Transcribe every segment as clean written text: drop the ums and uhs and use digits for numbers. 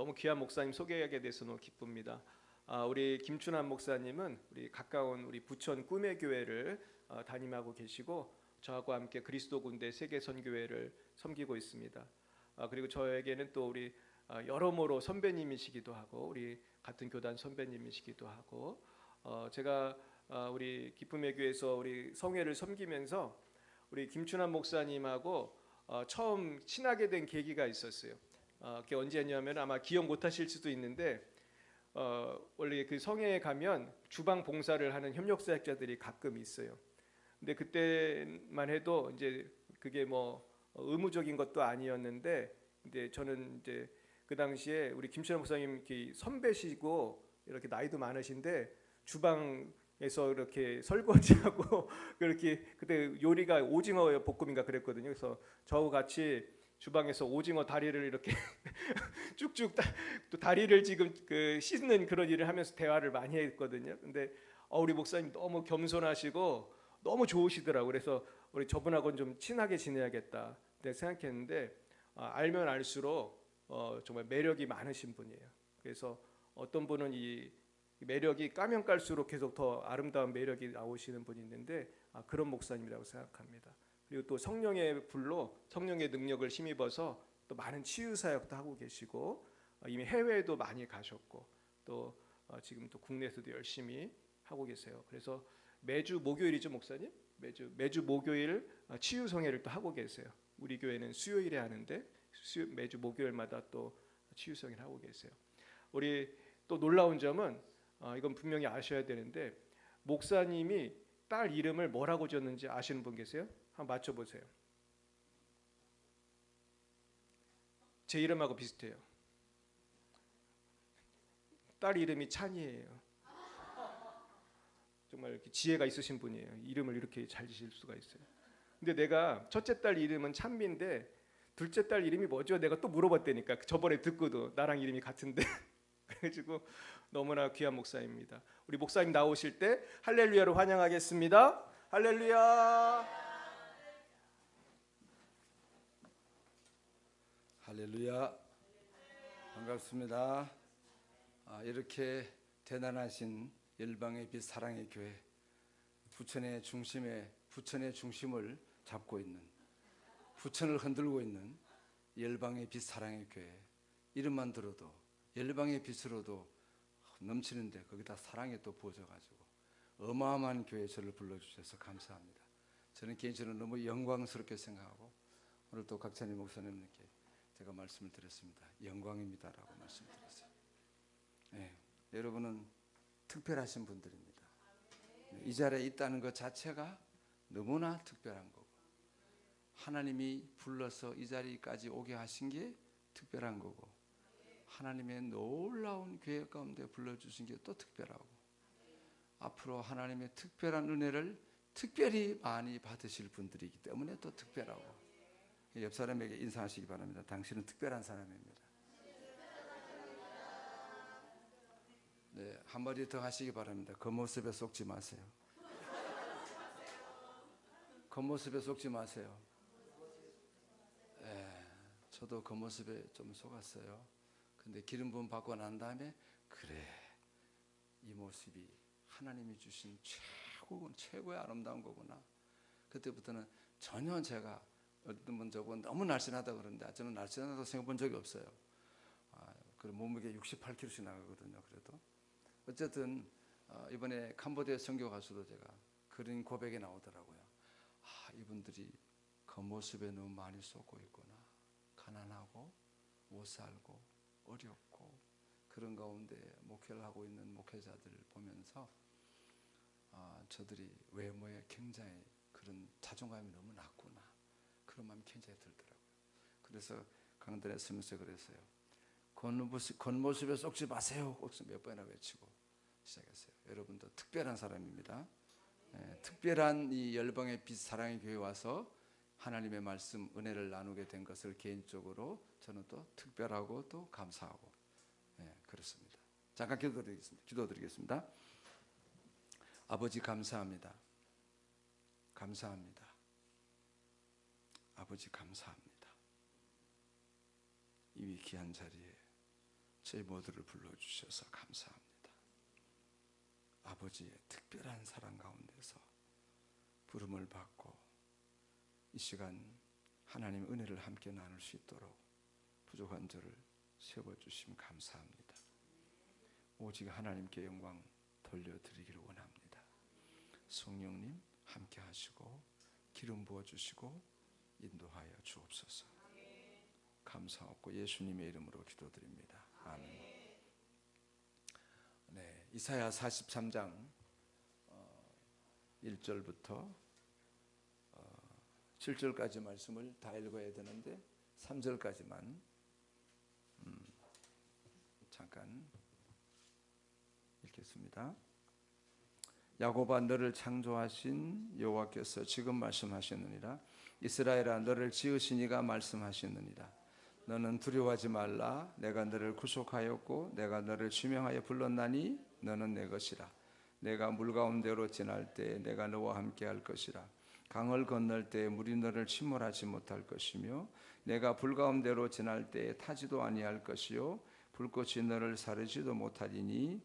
너무 귀한 목사님 소개하게 돼서 너무 기쁩니다. 우리 김춘환 목사님은 우리 가까운 우리 부천 꿈의교회를 담임하고 계시고 저하고 함께 그리스도 군대 세계 선교회를 섬기고 있습니다. 그리고 저에게는 또 우리 여러모로 선배님이시기도 하고 우리 같은 교단 선배님이시기도 하고 제가 우리 기쁨의 교회에서 우리 성회를 섬기면서 우리 김춘환 목사님하고 처음 친하게 된 계기가 있었어요. 그게 언제냐면 아마 기억 못하실 수도 있는데 원래 그 성회에 가면 주방 봉사를 하는 협력사역자들이 가끔 있어요. 근데 그때만 해도 이제 그게 뭐 의무적인 것도 아니었는데, 근데 저는 이제 그 당시에 우리 김춘환 목사님 선배시고 이렇게 나이도 많으신데 주방에서 이렇게 설거지하고 그렇게 그때 요리가 오징어 볶음인가 그랬거든요. 그래서 저하고 같이 주방에서 오징어 다리를 이렇게 쭉쭉 또 다리를 지금 그 씻는 그런 일을 하면서 대화를 많이 했거든요. 근데 우리 목사님 너무 겸손하시고 너무 좋으시더라고요. 그래서 우리 저분하고는 좀 친하게 지내야겠다 생각했는데 알면 알수록 정말 매력이 많으신 분이에요. 그래서 어떤 분은 이 매력이 까면 깔수록 계속 더 아름다운 매력이 나오시는 분이 있는데 그런 목사님이라고 생각합니다. 그리고 또 성령의 불로 성령의 능력을 힘입어서 또 많은 치유 사역도 하고 계시고 이미 해외에도 많이 가셨고 또 지금 또 국내에서도 열심히 하고 계세요. 그래서 매주 목요일이죠, 목사님? 매주 목요일 치유 성회를 또 하고 계세요. 우리 교회는 수요일에 하는데 매주 목요일마다 또 치유 성회를 하고 계세요. 우리 또 놀라운 점은 이건 분명히 아셔야 되는데 목사님이 딸 이름을 뭐라고 지었는지 아시는 분 계세요? 한번 맞춰보세요. 제 이름하고 비슷해요. 딸 이름이 찬이에요. 정말 이렇게 지혜가 있으신 분이에요. 이름을 이렇게 잘 지실 수가 있어요. 근데 내가 첫째 딸 이름은 찬미인데 둘째 딸 이름이 뭐죠? 내가 또 물어봤다니까. 저번에 듣고도 나랑 이름이 같은데 그래가지고 너무나 귀한 목사입니다. 우리 목사님 나오실 때 할렐루야로 환영하겠습니다. 할렐루야. 할렐루야. 반갑습니다. 이렇게 대단하신 열방의 빛 사랑의 교회, 부천의 중심을 잡고 있는, 부천을 흔들고 있는 열방의 빛 사랑의 교회. 이름만 들어도 열방의 빛으로도 넘치는데 거기다 사랑이 또 부어져가지고 어마어마한 교회에 저를 불러주셔서 감사합니다. 저는 개인적으로 너무 영광스럽게 생각하고 오늘 또 각찬희 목사님께 제가 말씀을 드렸습니다. 영광입니다라고 말씀드렸어요. 네, 여러분은 특별하신 분들입니다. 이 자리에 있다는 것 자체가 너무나 특별한 거고 하나님이 불러서 이 자리까지 오게 하신 게 특별한 거고 하나님의 놀라운 교회 가운데 불러주신 게 또 특별하고 앞으로 하나님의 특별한 은혜를 특별히 많이 받으실 분들이기 때문에 또 특별하고 옆 사람에게 인사하시기 바랍니다. 당신은 특별한 사람입니다. 네, 한마디 더 하시기 바랍니다. 겉모습에 속지 마세요. 겉모습에 속지 마세요. 네, 저도 겉모습에 좀 속았어요. 근데 기름 부음 받고 난 다음에 그래, 이 모습이 하나님이 주신 최고의 아름다운 거구나. 그때부터는 전혀 제가 어떤 분 저분 너무 날씬하다 그러는데 저는 날씬하다고 생각해 본 적이 없어요. 그 몸무게 68kg씩 나가거든요. 그래도 어쨌든 이번에 캄보디아 선교 가서도 제가 그런 고백이 나오더라고요. 이분들이 겉모습에 너무 많이 쏟고 있구나. 가난하고 못 살고 어렵고 그런 가운데 목회를 하고 있는 목회자들을 보면서 저들이 외모에 굉장히 그런 자존감이 너무 낮구나 그런 마음이 굉장히 들더라고요. 그래서 강단에 서면서 그랬어요. 겉모습에 속지 마세요. 꼭 몇 번이나 외치고 시작했어요. 여러분도 특별한 사람입니다. 특별한 이 열방의 빛 사랑의 교회에 와서 하나님의 말씀 은혜를 나누게 된 것을 개인적으로 저는 또 특별하고 또 감사하고 그렇습니다. 잠깐 기도드리겠습니다. 아버지 감사합니다. 감사합니다. 아버지 감사합니다. 이 귀한 자리에 저희 모두를 불러주셔서 감사합니다. 아버지의 특별한 사랑 가운데서 부름을 받고 이 시간 하나님 은혜를 함께 나눌 수 있도록 부족한 저를 세워주심 감사합니다. 오직 하나님께 영광 돌려드리기를 원합니다. 성령님 함께 하시고 기름 부어주시고 인도하여 주옵소서. 감사하고 예수님의 이름으로 기도드립니다. 아멘. 네, 이사야 43장 1절부터 7절까지 말씀을 다 읽어야 되는데 3절까지만 잠깐 읽겠습니다. 야곱아 너를 창조하신 여호와께서 지금 말씀하시느니라. 이스라엘아 너를 지으신 이가 말씀하시느니라. 너는 두려워하지 말라. 내가 너를 구속하였고 내가 너를 지명하여 불렀나니 너는 내 것이라. 내가 물 가운데로 지날 때 내가 너와 함께 할 것이라. 강을 건널 때 물이 너를 침몰하지 못할 것이며 내가 불 가운데로 지날 때 타지도 아니할 것이요 불꽃이 너를 사르지도 못하리니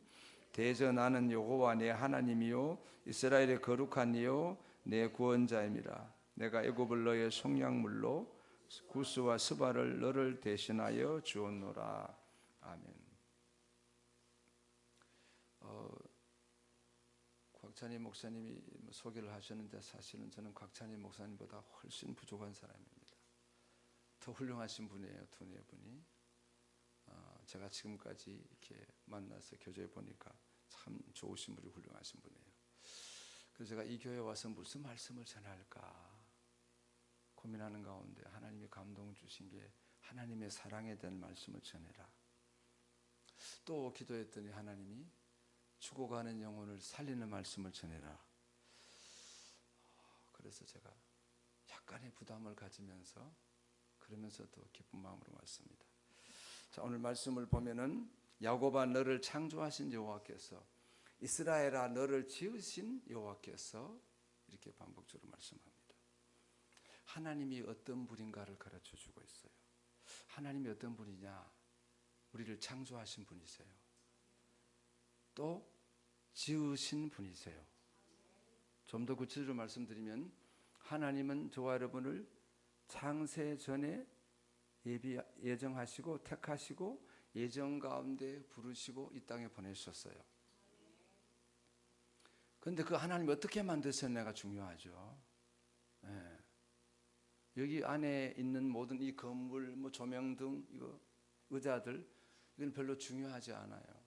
대저 나는 여호와 내 하나님이요 이스라엘의 거룩한 이요 내 구원자임이라. 내가 애굽을 너의 속량물로 구스와 스바를 너를 대신하여 주었노라. 아멘. 곽찬희 목사님이 소개를 하셨는데 사실은 저는 곽찬희 목사님보다 훨씬 부족한 사람입니다. 더 훌륭하신 분이에요. 두 네 분이. 제가 지금까지 이렇게 만나서 교제해 보니까 참 좋으신 분이 훌륭하신 분이에요. 그래서 제가 이 교회에 와서 무슨 말씀을 전할까 고민하는 가운데 하나님이 감동 주신 게 하나님의 사랑에 대한 말씀을 전해라. 또 기도했더니 하나님이 죽어가는 영혼을 살리는 말씀을 전해라. 그래서 제가 약간의 부담을 가지면서 그러면서도 기쁜 마음으로 왔습니다. 자, 오늘 말씀을 보면은 야곱아 너를 창조하신 여호와께서 이스라엘아 너를 지으신 여호와께서 이렇게 반복적으로 말씀합니다. 하나님이 어떤 분인가를 가르쳐 주고 있어요. 하나님이 어떤 분이냐? 우리를 창조하신 분이세요. 또 지으신 분이세요. 좀 더 구체적으로 말씀드리면 하나님은 저와 여러분을 창세 전에 예정하시고 택하시고 예정 가운데 부르시고 이 땅에 보내셨어요. 그런데 그 하나님이 어떻게 만드셨냐가 중요하죠. 네. 여기 안에 있는 모든 이 건물, 뭐 조명 등 이거 의자들 이건 별로 중요하지 않아요.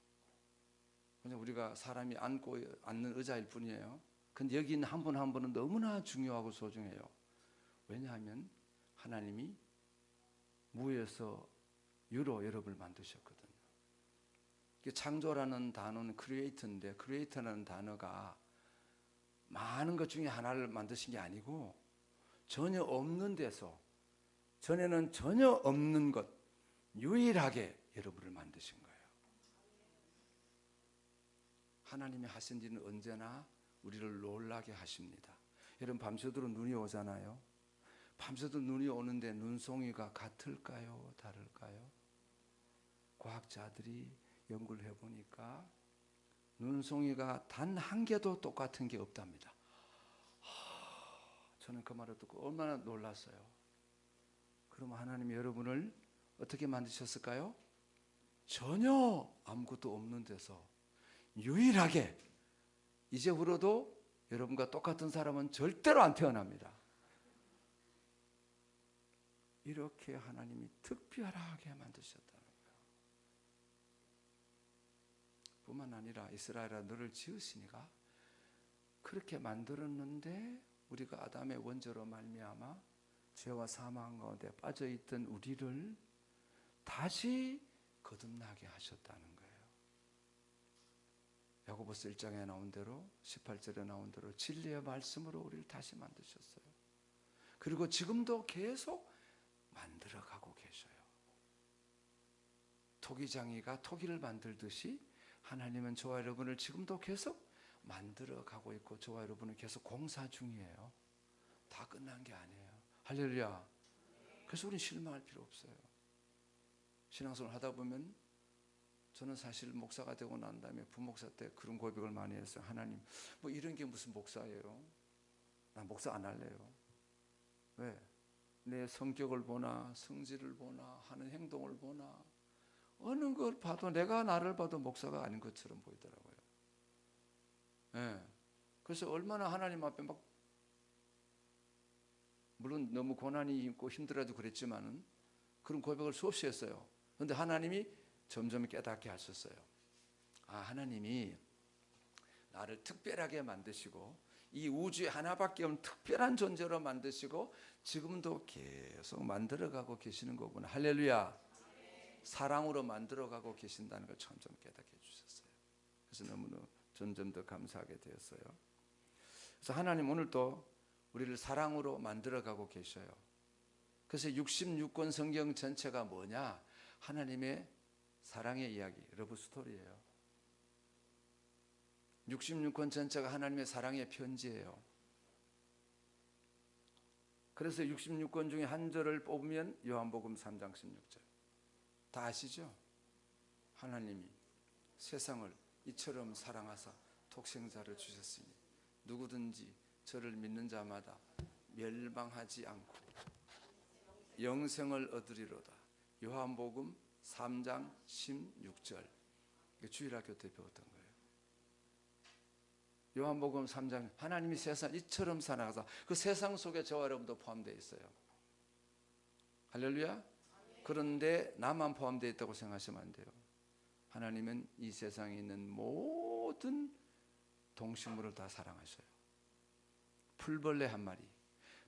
그냥 우리가 사람이 앉는 의자일 뿐이에요. 근데 여기 있는 한 분 한 분은 너무나 중요하고 소중해요. 왜냐하면 하나님이 무에서 유로 여러분을 만드셨거든요. 창조라는 단어는 크리에이터인데 크리에이터라는 단어가 많은 것 중에 하나를 만드신 게 아니고 전혀 없는 데서 전에는 전혀 없는 것 유일하게 여러분을 만드신 거예요. 하나님이 하신 일은 언제나 우리를 놀라게 하십니다. 여러분 밤새도록 눈이 오잖아요. 밤새도록 눈이 오는데 눈송이가 같을까요? 다를까요? 과학자들이 연구를 해보니까 눈송이가 단 한 개도 똑같은 게 없답니다. 저는 그 말을 듣고 얼마나 놀랐어요. 그러면 하나님이 여러분을 어떻게 만드셨을까요? 전혀 아무것도 없는 데서 유일하게 이제후로도 여러분과 똑같은 사람은 절대로 안 태어납니다. 이렇게 하나님이 특별하게 만드셨다는 거예요. 뿐만 아니라 이스라엘아 너를 지으시니가 그렇게 만들었는데 우리가 아담의 원죄로 말미암아 죄와 사망 가운데 빠져있던 우리를 다시 거듭나게 하셨다는 거예요. 야고보서 1장에 나온 대로 18절에 나온 대로 진리의 말씀으로 우리를 다시 만드셨어요. 그리고 지금도 계속 만들어가고 계셔요. 토기장이가 토기를 만들듯이 하나님은 저와 여러분을 지금도 계속 만들어가고 있고 저와 여러분은 계속 공사 중이에요. 다 끝난 게 아니에요. 할렐루야. 그래서 우리는 실망할 필요 없어요. 신앙생활 하다 보면 저는 사실 목사가 되고 난 다음에 부목사 때 그런 고백을 많이 했어요. 하나님, 뭐 이런 게 무슨 목사예요? 나 목사 안 할래요. 왜? 내 성격을 보나 성질을 보나 하는 행동을 보나 어느 걸 봐도 내가 나를 봐도 목사가 아닌 것처럼 보이더라고요. 예. 그래서 얼마나 하나님 앞에 막 물론 너무 고난이 있고 힘들어도 그랬지만은 그런 고백을 수없이 했어요. 그런데 하나님이 점점 깨닫게 하셨어요. 아, 하나님이 나를 특별하게 만드시고 이 우주에 하나밖에 없는 특별한 존재로 만드시고 지금도 계속 만들어가고 계시는 거구나. 할렐루야. 사랑으로 만들어가고 계신다는 걸 점점 깨닫게 해주셨어요. 그래서 너무너무 점점 더 감사하게 되었어요. 그래서 하나님 오늘도 우리를 사랑으로 만들어가고 계셔요. 그래서 66권 성경 전체가 뭐냐? 하나님의 사랑의 이야기, 러브 스토리예요. 66권 전체가 하나님의 사랑의 편지예요. 그래서 66권 중에 한 절을 뽑으면 요한복음 3장 16절. 다 아시죠? 하나님이 세상을 이처럼 사랑하사 독생자를 주셨으니 누구든지 저를 믿는 자마다 멸망하지 않고 영생을 얻으리로다. 요한복음 3장 16절. 주일학교 때 배웠던 거예요. 요한복음 3장, 하나님이 세상 이처럼 사랑하사, 그 세상 속에 저와 여러분도 포함되어 있어요. 할렐루야. 그런데 나만 포함되어 있다고 생각하시면 안 돼요. 하나님은 이 세상에 있는 모든 동식물을 다 사랑하셔요. 풀벌레 한 마리,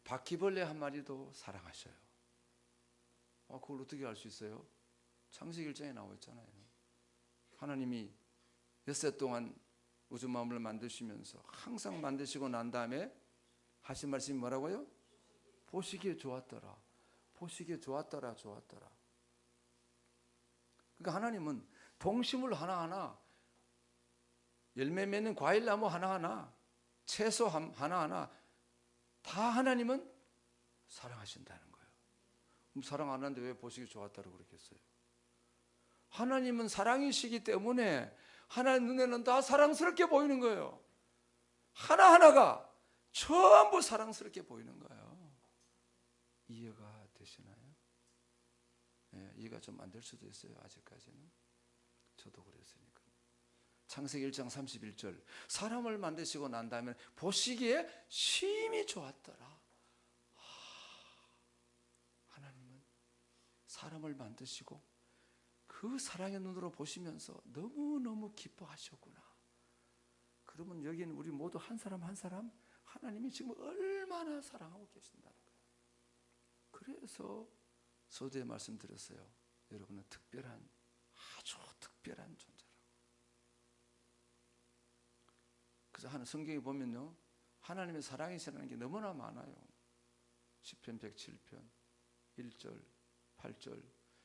바퀴벌레 한 마리도 사랑하셔요. 그걸 어떻게 알 수 있어요? 창세기 1장에 나와 있잖아요. 하나님이 엿새 동안 우주 만물을 만드시면서 항상 만드시고 난 다음에 하신 말씀이 뭐라고요? 보시기에 좋았더라. 보시기에 좋았더라. 좋았더라. 그러니까 하나님은 동식물 하나하나, 열매 맺는 과일나무 하나하나, 채소 하나하나 다 하나님은 사랑하신다는 거예요. 그럼 사랑 안 하는데 왜 보시기 좋았다고 그랬겠어요? 하나님은 사랑이시기 때문에 하나님 눈에는 다 사랑스럽게 보이는 거예요. 하나하나가 전부 사랑스럽게 보이는 거예요. 이해가 되시나요? 네, 이해가 좀 안 될 수도 있어요. 아직까지는. 저도 그랬으니까. 창세기 1장 31절. 사람을 만드시고 난 다음에 보시기에 심히 좋았더라. 하나님은 사람을 만드시고 그 사랑의 눈으로 보시면서 너무너무 기뻐하셨구나. 그러면 여기는 우리 모두 한 사람 한 사람 하나님이 지금 얼마나 사랑하고 계신다는 거예요. 그래서 서두에 말씀드렸어요. 여러분은 특별한, 아주 특별한 존재라고. 그래서 하는 성경에 보면요, 하나님의 사랑이시라는 게 너무나 많아요. 시편 107편 1절, 8절,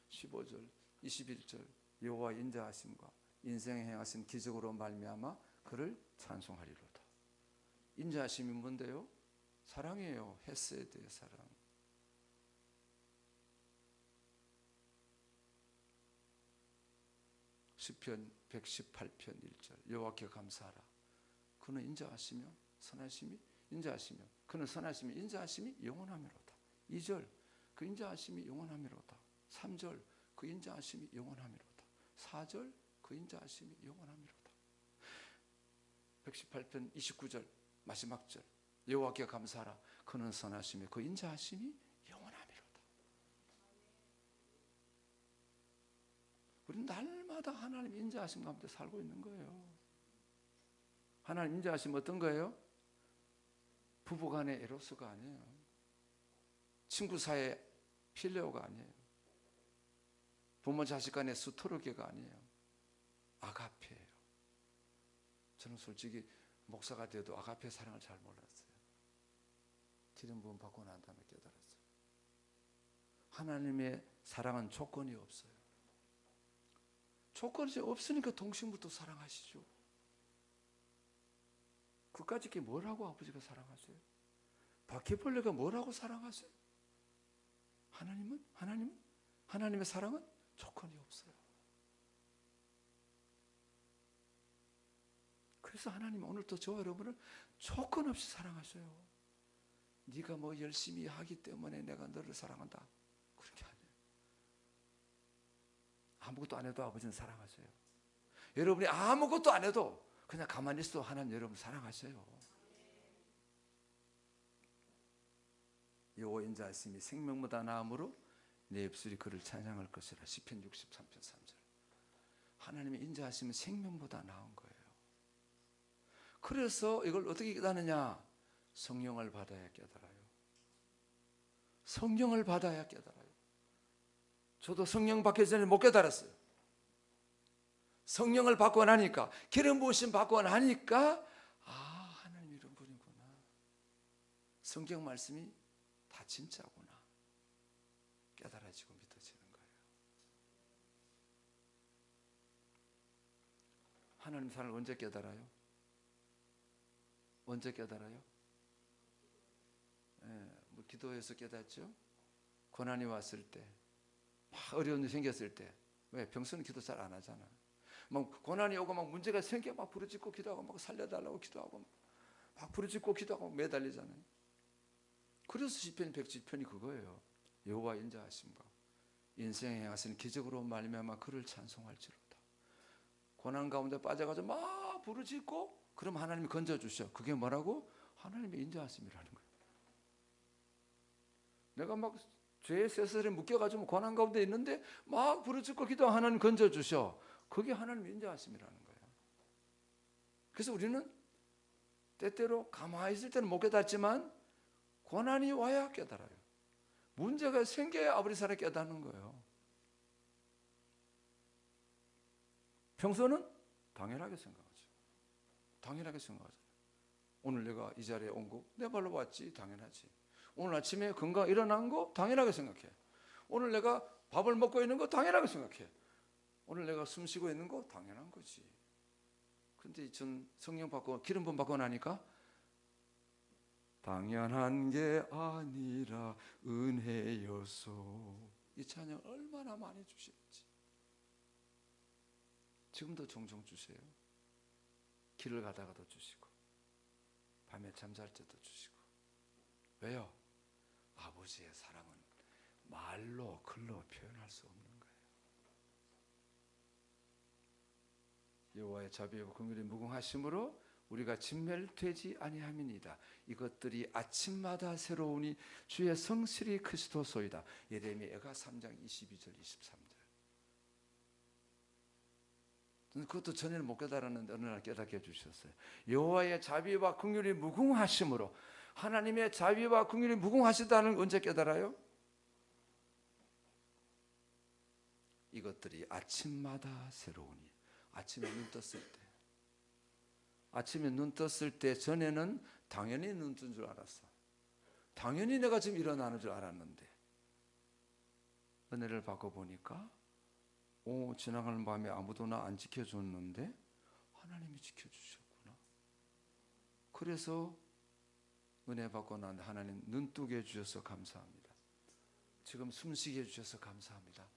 15절, 21절. 여호와 인자하심과 인생에 행하신 기적으로 말미암아 그를 찬송하리로다. 인자하심이 뭔데요? 사랑이에요. 헤세드의 사랑. 시편 118편 1절. 여호와께 감사하라. 그는 인자하시며 선하심이 인자하시며 그는 선하심이 인자하심이 영원하미로다. 2절. 그 인자하심이 영원하미로다. 3절. 그 인자하심이 영원하미로다. 4절. 그 인자하심이 영원하미로다. 118편 29절 마지막 절. 여호와께 감사하라. 그는 선하심이 그 인자하심이 영원하미로다. 우리는 날마다 하나님 인자하심 가운데 살고 있는 거예요. 하나님 인자하심 어떤 거예요? 부부간의 에로스가 아니에요. 친구 사이의 필레오가 아니에요. 부모 자식 간의 스토르게가 아니에요. 아가페예요. 저는 솔직히 목사가 돼도 아가페 사랑을 잘 몰랐어요. 기름 부음 받고 난 다음에 깨달았어요. 하나님의 사랑은 조건이 없어요. 조건이 없으니까 동식물도 사랑하시죠. 그까짓 게 뭐라고 아버지가 사랑하세요? 바퀴벌레가 뭐라고 사랑하세요? 하나님의 사랑은 조건이 없어요. 그래서 하나님 오늘도 저와 여러분을 조건 없이 사랑하셔요. 네가 뭐 열심히 하기 때문에 내가 너를 사랑한다, 그렇게 아니에요. 아무것도 안 해도 아버지는 사랑하세요. 여러분이 아무것도 안 해도 그냥 가만히 있어도 하나님 여러분을 사랑하세요. 여호와 인자하심이 생명보다 나음으로 내 입술이 그를 찬양할 것이라. 시편 63편 3절. 하나님의 인자하심은 생명보다 나은 거예요. 그래서 이걸 어떻게 깨닫느냐? 성령을 받아야 깨달아요. 성령을 받아야 깨달아요. 저도 성령 받기 전에 못 깨달았어요. 성령을 받고 나니까, 기름 부으심 받고 나니까, 아, 하나님 이런 분이구나. 성경 말씀이 다 진짜구나. 깨달아지고 믿어지는 거예요. 하나님 사랑을 언제 깨달아요? 언제 깨달아요? 뭐 기도해서 깨닫죠. 고난이 왔을 때, 막 어려운 일이 생겼을 때. 왜? 평소는 기도 잘 안 하잖아. 막 고난이 오고 막 문제가 생겨 막 부르짖고 기도하고 막 살려달라고 기도하고 막 부르짖고 기도하고 매달리잖아요. 그래서 시편 110편이 그거예요. 여호와 인자하심과 인생에 행하시는 기적으로 말미암아 그를 찬송할지로다. 고난 가운데 빠져가지고 막 부르짖고 그럼 하나님이 건져주셔. 그게 뭐라고? 하나님의 인자하심이라는 거예요. 내가 막 죄의 쇠설에 묶여가지고 고난 가운데 있는데 막 부르짖고 기도하면 하나님 건져주셔. 그게 하나님의 인자하심이라는 거예요. 그래서 우리는 때때로 가만히 있을 때는 못 깨닫지만 고난이 와야 깨달아요. 문제가 생겨야 아버지 사랑을 깨닫는 거예요. 평소는 당연하게 생각하죠. 당연하게 생각하잖아요. 오늘 내가 이 자리에 온 거 내 발로 왔지, 당연하지. 오늘 아침에 건강 일어난 거 당연하게 생각해. 오늘 내가 밥을 먹고 있는 거 당연하게 생각해. 오늘 내가 숨 쉬고 있는 거 당연한 거지. 그런데 전 성령 받고 기름 부음 받고 나니까 당연한 게 아니라 은혜여서. 이 찬양 얼마나 많이 주시는지. 지금도 종종 주세요. 길을 가다가도 주시고 밤에 잠잘 때도 주시고. 왜요? 아버지의 사랑은 말로 글로 표현할 수 없는 거예요. 여호와의 자비와 긍휼이 무궁하심으로 우리가 진멸되지 아니함이니이다. 이것들이 아침마다 새로우니 주의 성실이 크시도소이다. 예레미야가 3장 22절 23절. 그것도 전에는 못 깨달았는데 어느 날 깨닫게 해주셨어요. 여호와의 자비와 긍휼이 무궁하심으로. 하나님의 자비와 긍휼이 무궁하시다는 걸 언제 깨달아요? 이것들이 아침마다 새로우니. 아침에 눈 떴을 때. 아침에 눈 떴을 때 전에는 당연히 눈 뜬 줄 알았어. 당연히 내가 지금 일어나는 줄 알았는데 은혜를 받고 보니까 지나가는 밤에 아무도 나 안 지켜줬는데 하나님이 지켜주셨구나. 그래서 은혜 받고 난 하나님 눈 뜨게 해주셔서 감사합니다. 지금 숨쉬게 해주셔서 감사합니다.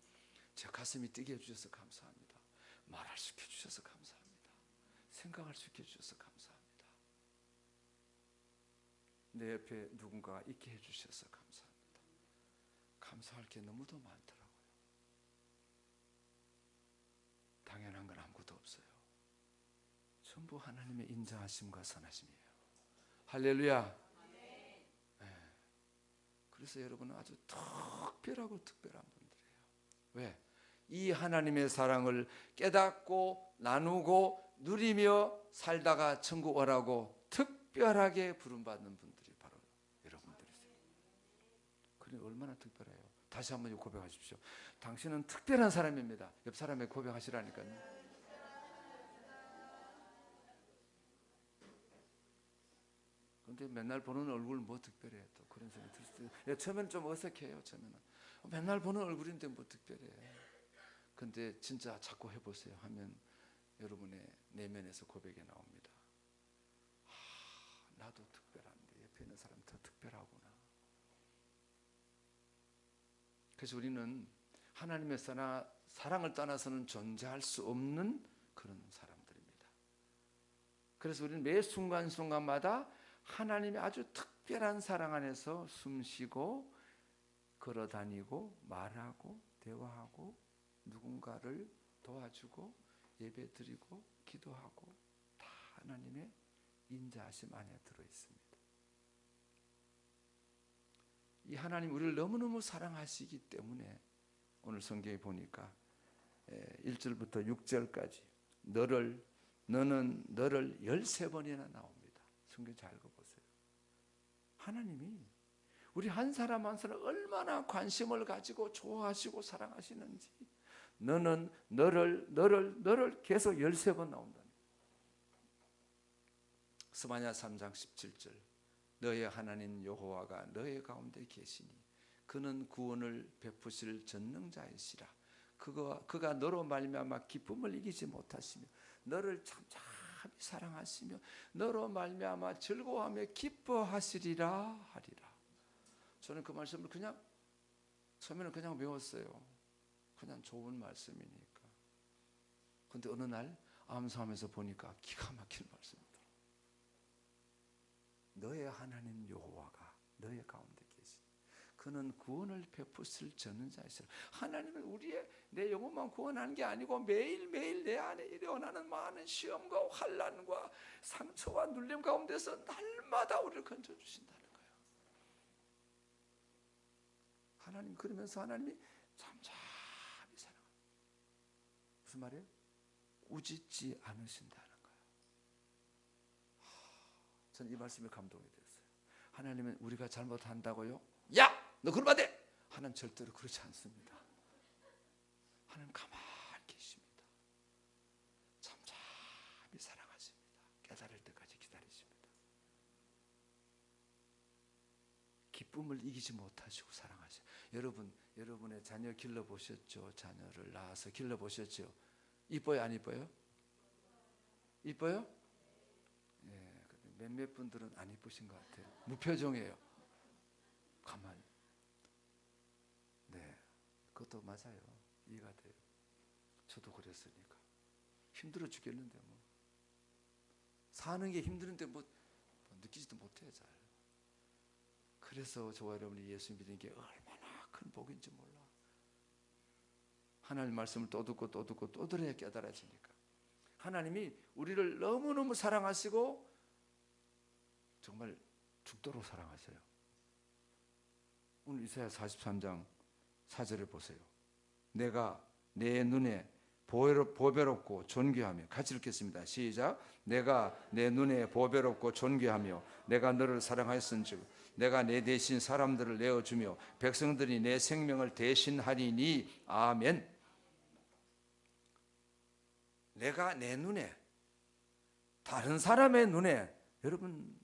제 가슴이 뛰게 해주셔서 감사합니다. 말할 수 있게 해주셔서 감사합니다. 생각할 수 있게 해주셔서 감사합니다. 내 옆에 누군가 있게 해주셔서 감사합니다. 감사할 게 너무도 많더라고요. 당연한 건 아무것도 없어요. 전부 하나님의 인자하심과 선하심이에요. 할렐루야. 네. 그래서 여러분은 아주 특별하고 특별한 분들이에요. 왜? 이 하나님의 사랑을 깨닫고 나누고 누리며 살다가 천국 오라고 특별하게 부름받는 분들이 바로 여러분들이세요. 그러니 얼마나 특별해요. 다시 한번 고백하십시오. 당신은 특별한 사람입니다. 옆 사람에게 고백하시라니까요. 근데 맨날 보는 얼굴 뭐 특별해. 또 그런 생각이 들 때 처음에는 좀 어색해요. 처음에는 맨날 보는 얼굴인데 뭐 특별해. 근데 진짜 자꾸 해보세요 하면 여러분의 내면에서 고백이 나옵니다. 나도 특별한데 옆에 있는 사람 더 특별하구나. 그래서 우리는 하나님의 사랑을 떠나서는 존재할 수 없는 그런 사람들입니다. 그래서 우리는 매 순간순간마다 하나님의 아주 특별한 사랑 안에서 숨쉬고 걸어다니고 말하고 대화하고 누군가를 도와주고 예배드리고 기도하고 다 하나님의 인자하심 안에 들어있습니다. 이 하나님 우리를 너무너무 사랑하시기 때문에 오늘 성경에 보니까 1절부터 6절까지 너는 너를 13번이나 나옵니다. 성경 잘 읽어보세요. 하나님이 우리 한 사람 한 사람 얼마나 관심을 가지고 좋아하시고 사랑하시는지 너는 너를 계속 13번 나온다. 스바냐 3장 17절 너의 하나님 여호와가 너의 가운데 계시니 그는 구원을 베푸실 전능자이시라. 그가 너로 말미암아 기쁨을 이기지 못하시며 너를 잠잠히 사랑하시며 너로 말미암아 즐거워하며 기뻐하시리라 하리라. 저는 그 말씀을 그냥 처음에는 그냥 외웠어요. 그냥 좋은 말씀이니까. 근데 어느 날 암송하면서 보니까 기가 막힌 말씀이더라고요. 너의 하나님 여호와가 너의 가운데 계시니 그는 구원을 베푸실 전능자이시라. 하나님은 내 영혼만 구원하는 게 아니고 매일매일 내 안에 일어나는 많은 시험과 환난과 상처와 눌림 가운데서 날마다 우리를 건져주신다는 거예요. 하나님 그러면서 하나님이 잠잠히 사랑합니다. 무슨 말이에요? 꾸짖지 않으신다는 거예요. 저는 이 말씀에 감동이 됐어요. 하나님은 우리가 잘못한다고요? 야! 너 그러면 안 돼! 하나님 절대로 그렇지 않습니다. 하나님 가만히 계십니다. 잠잠히 사랑하십니다. 깨달을 때까지 기다리십니다. 기쁨을 이기지 못하시고 사랑하세요. 여러분의 자녀 길러보셨죠? 자녀를 낳아서 길러보셨죠? 이뻐요 안 이뻐요? 이뻐요? 예, 몇몇 분들은 안 이쁘신 것 같아요. 무표정이에요. 가만히. 네, 그것도 맞아요. 이해가 돼요. 저도 그랬으니까 힘들어 죽겠는데 뭐 사는 게 힘드는데 뭐 느끼지도 못해요 잘. 그래서 저와 여러분이 예수 믿는 게 얼마나 큰 복인지 몰라. 하나님 말씀을 또 듣고 또 듣고 또 들어야 깨달아지니까. 하나님이 우리를 너무너무 사랑하시고 정말 죽도록 사랑하세요. 오늘 이사야 43장 4절을 보세요. 내가 내 눈에 보배롭고 존귀하며, 같이 읽겠습니다. 시작. 내가 내 눈에 보배롭고 존귀하며 내가 너를 사랑하였은즉 내가 내 대신 사람들을 내어주며 백성들이 내 생명을 대신하리니. 아멘. 내가 내 눈에, 다른 사람의 눈에, 여러분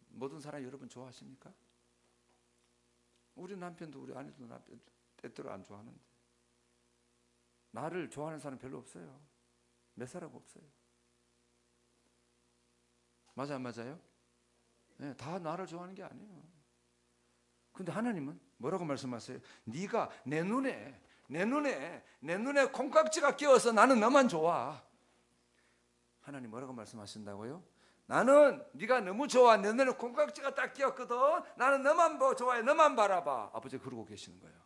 모든 사람 여러분 좋아하십니까? 우리 남편도 우리 아내도 남편 때때로 안 좋아하는데, 나를 좋아하는 사람 별로 없어요. 몇 사람 없어요. 맞아 안 맞아요? 네, 다 나를 좋아하는 게 아니에요. 근데 하나님은 뭐라고 말씀하세요? 네가 내 눈에 콩깍지가 끼어서 나는 너만 좋아. 하나님 뭐라고 말씀하신다고요? 나는 네가 너무 좋아. 내 눈에 콩깍지가 딱 끼었거든. 나는 너만 좋아해. 너만 바라봐. 아버지 그러고 계시는 거예요.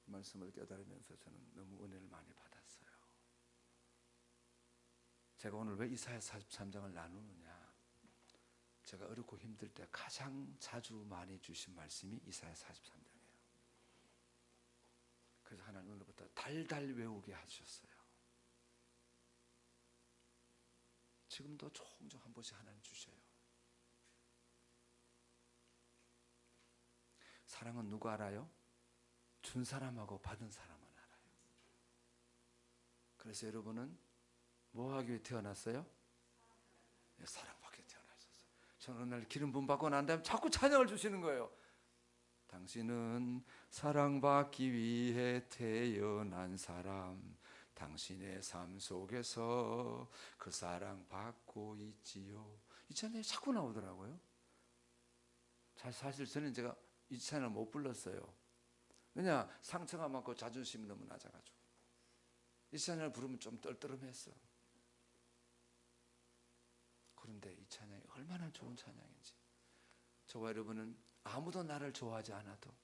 말씀을 깨달으면서 저는 너무 은혜를 많이 받았어요. 제가 오늘 왜 이사야 43장을 나누느냐, 제가 어렵고 힘들 때 가장 자주 많이 주신 말씀이 이사야 43장이에요. 그래서 하나님 오늘부터 달달 외우게 하셨어요. 지금도 종종 한 번씩 하나님 주셔요. 사랑은 누가 알아요? 준 사람하고 받은 사람은 알아요. 그래서 여러분은 뭐 하기 위해 태어났어요? 사랑받기 위해 태어나셨어요. 저는 어느 날 기름 부음 받고 난 다음에 자꾸 찬양을 주시는 거예요. 당신은 사랑받기 위해 태어난 사람, 당신의 삶 속에서 그 사랑 받고 있지요. 이 찬양이 자꾸 나오더라고요. 사실 저는 제가 이 찬양을 못 불렀어요. 왜냐, 상처가 많고 자존심이 너무 낮아가지고. 이 찬양을 부르면 좀 떨떠름했어. 그런데 이 찬양이 얼마나 좋은 찬양인지. 저와 여러분은 아무도 나를 좋아하지 않아도,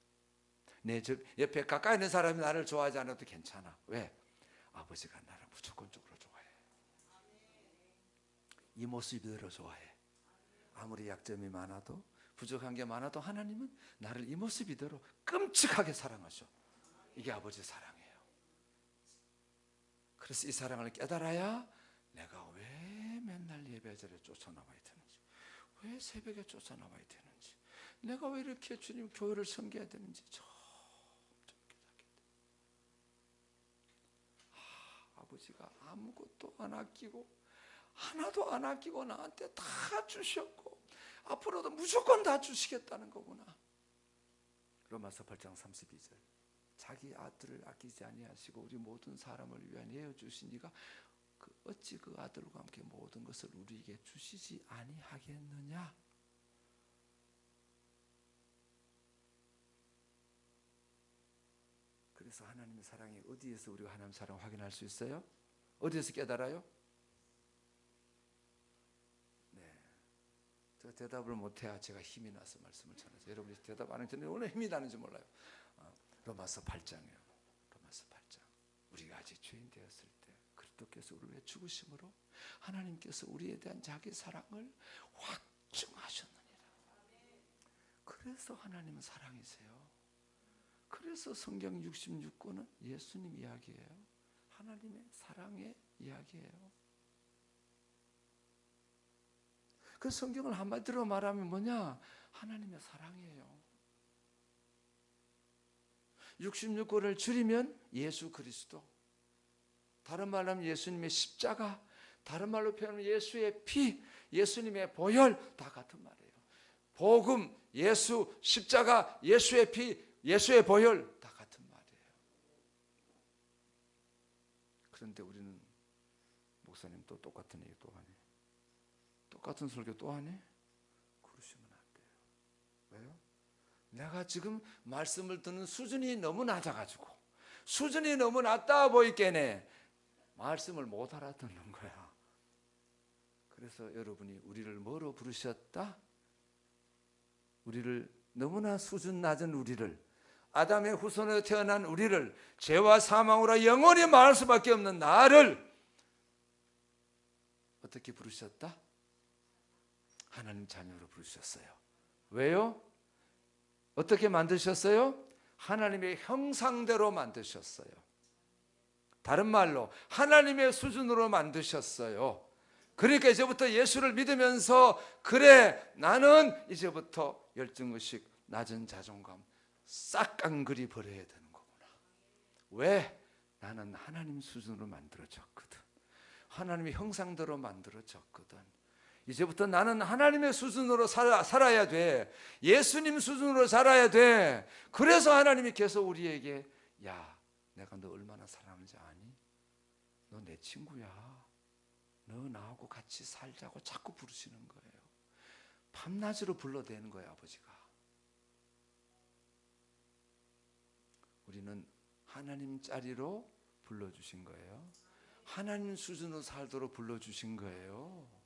내 옆에 가까이 있는 사람이 나를 좋아하지 않아도 괜찮아. 왜? 아버지가 나를 무조건적으로 좋아해. 이 모습 이대로 좋아해. 아무리 약점이 많아도, 부족한 게 많아도 하나님은 나를 이 모습 이대로 끔찍하게 사랑하셔. 이게 아버지 사랑이에요. 그래서 이 사랑을 깨달아야 내가 왜 맨날 예배자리에 쫓아나와야 되는지, 왜 새벽에 쫓아나와야 되는지, 내가 왜 이렇게 주님 교회를 섬겨야 되는지 점점 깨닫게 돼. 아버지가 아무것도 안 아끼고, 하나도 안 아끼고 나한테 다 주셨고 앞으로도 무조건 다 주시겠다는 거구나. 로마서 8장 32절. 자기 아들을 아끼지 아니하시고 우리 모든 사람을 위하여 내어 주신 이가 어찌 그 아들과 함께 모든 것을 우리에게 주시지 아니하겠느냐. 그래서 하나님의 사랑이 어디에서 우리가 하나님의 사랑을 확인할 수 있어요? 어디에서 깨달아요? 저 대답을 못해야 제가 힘이 나서 말씀을 전해서 여러분이 대답 안 해주면 오늘 힘이 나는지 몰라요. 로마서 8장이에요. 로마서 8장. 우리가 아직 죄인 되었을 때 그리스도께서 우리를 위해 죽으심으로 하나님께서 우리에 대한 자기 사랑을 확증하셨느니라. 그래서 하나님은 사랑이세요. 그래서 성경 66권은 예수님 이야기예요. 하나님의 사랑의 이야기예요. 그 성경을 한마디로 말하면 뭐냐? 하나님의 사랑이에요. 66권을 줄이면 예수 그리스도, 다른 말로 하면 예수님의 십자가, 다른 말로 표현하면 예수의 피, 예수님의 보혈, 다 같은 말이에요. 복음, 예수, 십자가, 예수의 피, 예수의 보혈, 다 같은 말이에요. 그런데 우리는 목사님 또 똑같은 얘기 또 하네, 똑같은 설교 또 하네? 그러시면 안 돼요. 왜요? 내가 지금 말씀을 듣는 수준이 너무 낮아가지고, 수준이 너무 낮다 보이겠네 말씀을 못 알아듣는 거야. 그래서 여러분이 우리를 뭐로 부르셨다? 우리를, 너무나 수준 낮은 우리를, 아담의 후손으로 태어난 우리를, 죄와 사망으로 영원히 망할 수밖에 없는 나를 어떻게 부르셨다? 하나님 자녀로 부르셨어요. 왜요? 어떻게 만드셨어요? 하나님의 형상대로 만드셨어요. 다른 말로 하나님의 수준으로 만드셨어요. 그러니까 이제부터 예수를 믿으면서, 그래 나는 이제부터 열등의식, 낮은 자존감 싹 깡그리 버려야 되는 거구나. 왜? 나는 하나님 수준으로 만들어졌거든. 하나님의 형상대로 만들어졌거든. 이제부터 나는 하나님의 수준으로 살아야 돼. 예수님 수준으로 살아야 돼. 그래서 하나님이 계속 우리에게, 야, 내가 너 얼마나 사랑하는지 아니? 너 내 친구야. 너 나하고 같이 살자고 자꾸 부르시는 거예요. 밤낮으로 불러대는 거예요, 아버지가. 우리는 하나님 자리로 불러주신 거예요. 하나님 수준으로 살도록 불러주신 거예요.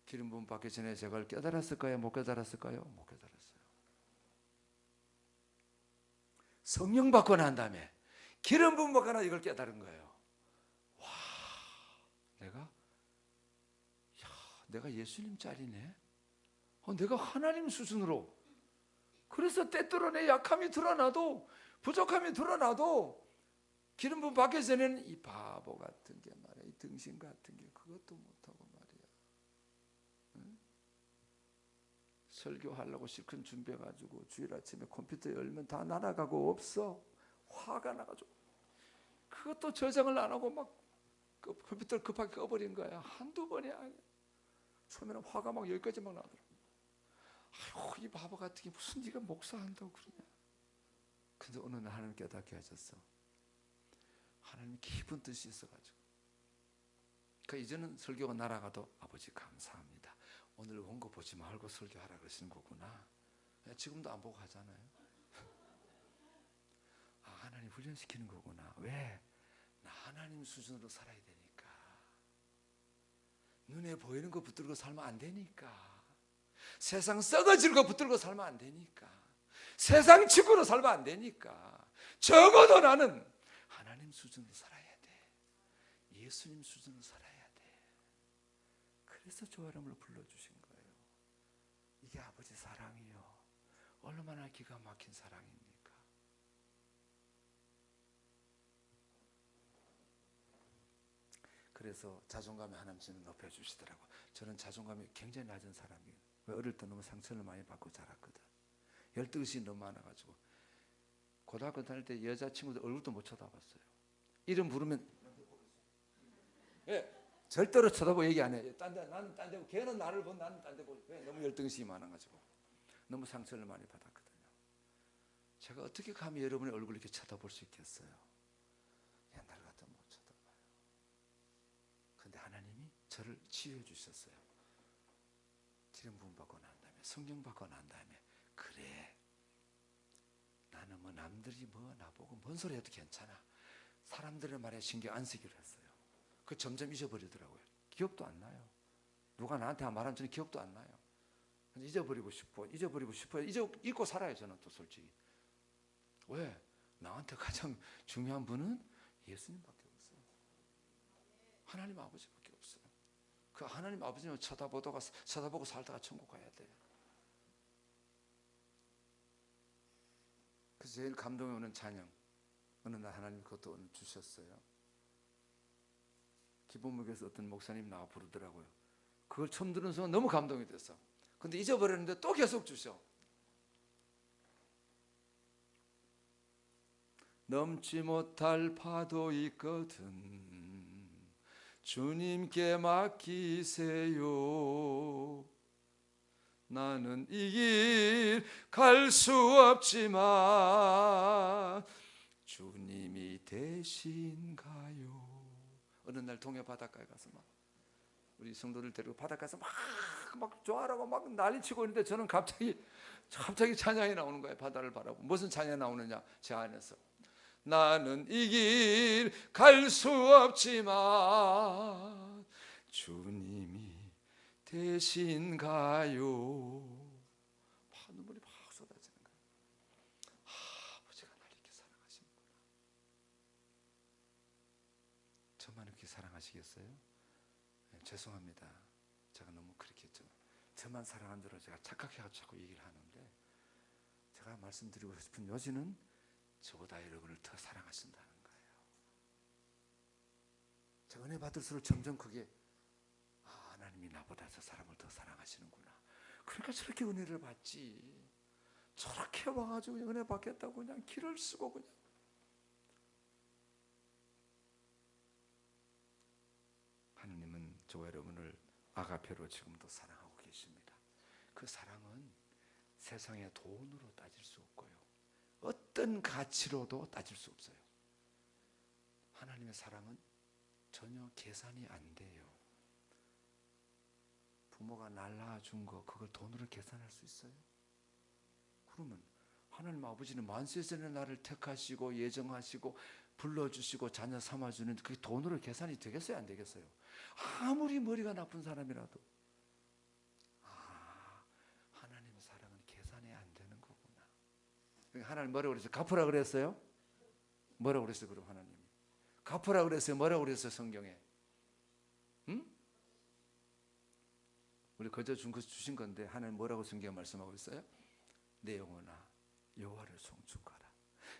기름 부음 받기 전에 제가 깨달았을까요? 못 깨달았을까요? 못 깨달았어요. 성령 받고 난 다음에 기름 부음 받고 나 이걸 깨달은 거예요. 와, 내가 예수님 짤이네. 내가 하나님 수준으로. 그래서 때때로 내 약함이 드러나도, 부족함이 드러나도, 기름 부음 받기 전에는 이 바보 같은 게 말이야, 이 등신 같은 게 그것도 못하고 말이야. 설교하려고 실컷 준비해가지고 주일 아침에 컴퓨터 열면 다 날아가고 없어. 화가 나가지고 그것도 저장을 안 하고 막 컴퓨터를 급하게 꺼버린 거야. 한두 번이 아니야. 처음에는 화가 막 여기까지 막 나더라고. 아유, 이 바보 같은 게 무슨 네가 목사한다고 그러냐. 근데 어느 날 하나님 깨닫게 하셨어. 하나님 깊은 뜻이 있어가지고. 그러니까 이제는 설교가 날아가도 아버지 감사합니다. 오늘 원고 보지 말고 설교하라 그러시는 거구나. 지금도 안 보고 하잖아요. 하나님 훈련시키는 거구나. 왜? 나 하나님 수준으로 살아야 되니까. 눈에 보이는 거 붙들고 살면 안 되니까. 세상 썩어질 거 붙들고 살면 안 되니까. 세상 친구로 살면 안 되니까. 적어도 나는 하나님 수준으로 살아야 돼. 예수님 수준으로 살아야 돼. 그래서 조아람을 불러주신 거예요. 이게 아버지 사랑이요. 얼마나 기가 막힌 사랑입니까? 그래서 자존감이 하나님께서 높여주시더라고요. 저는 자존감이 굉장히 낮은 사람이에요. 어릴 때 너무 상처를 많이 받고 자랐거든. 열등심이 너무 많아가지고 고등학교 다닐 때 여자친구들 얼굴도 못 쳐다봤어요. 이름 부르면 절대로 쳐다보고 얘기 안 해. 나는 딴 데 보고 걔는 나를 보고 나는 딴 데 보고. 왜? 너무 열등심이 많아가지고 너무 상처를 많이 받았거든요. 제가 어떻게 감히 여러분의 얼굴을 이렇게 쳐다볼 수 있겠어요? 옛날 같으면 못 쳐다봐요. 근데 하나님이 저를 치유해 주셨어요. 기름 부음 받고 난 다음에, 성령 받고 난 다음에, 그래, 나는 뭐 남들이 뭐 나보고 뭔 소리 해도 괜찮아. 사람들의 말에 신경 안 쓰기로 했어요. 그 점점 잊어버리더라고요. 기억도 안 나요. 누가 나한테 말한 저는 기억도 안 나요. 잊어버리고 싶어요. 잊고 살아요. 저는 또 솔직히. 왜? 나한테 가장 중요한 분은 예수님밖에 없어요. 하나님 아버지밖에 없어요. 그 하나님 아버지는 쳐다보고 살다가 천국 가야 돼요. 그래서 제일 감동이 오는 찬양, 어느 날 하나님 그것도 오늘 주셨어요. 기본목에서 어떤 목사님 나와 부르더라고요. 그걸 처음 들은 순간 너무 감동이 됐어. 근데 잊어버렸는데 또 계속 주셔. 넘지 못할 파도 있거든 주님께 맡기세요. 나는 이 길 갈 수 없지만 주님이 되신가요? 어느 날 동해 바닷가에 가서 막 우리 성도들 데리고 바닷가에서 막 좋아하라고 막 난리치고 있는데 저는 갑자기 찬양이 나오는 거예요. 바다를 바라보고. 무슨 찬양이 나오느냐? 제 안에서 나는 이 길 갈 수 없지만 주님이 되신가요? 눈물이 막 쏟아지는 거예요. 아버지가 나를 이렇게 사랑하시는구나. 저만 이렇게 사랑하시겠어요? 네, 죄송합니다. 제가 너무 그렇게 저만 사랑한 대로 제가 착각해가지고 자꾸 얘기를 하는데, 제가 말씀드리고 싶은 요지는 저보다 여러분을 더 사랑하신다는 거예요. 제가 은혜 받을수록 점점 그게 하나님이 나보다 저 사람을 더 사랑하시는구나. 그러니까 저렇게 은혜를 받지. 저렇게 와가지고 은혜 받겠다고 그냥 길을 쓰고 그냥. 하나님은 저와 여러분을 아가페로 지금도 사랑하고 계십니다. 그 사랑은 세상의 돈으로 따질 수 없고요. 어떤 가치로도 따질 수 없어요. 하나님의 사랑은 전혀 계산이 안 돼요. 부모가 날 낳아준 거 그걸 돈으로 계산할 수 있어요? 그러면 하나님 아버지는 만세 전에 나를 택하시고 예정하시고 불러주시고 자녀 삼아주는 그게 돈으로 계산이 되겠어요? 안 되겠어요? 아무리 머리가 나쁜 사람이라도 하나님의 사랑은 계산이 안 되는 거구나. 하나님 뭐라고 그랬어요? 갚으라 그랬어요? 뭐라고 그랬어요? 그럼 하나님이 갚으라 그랬어요? 뭐라고 그랬어요? 성경에? 응? 우리 거저 주신 건데 하나님 뭐라고 성경에 말씀하고 있어요? 내 영혼아 여호와를 송축하라.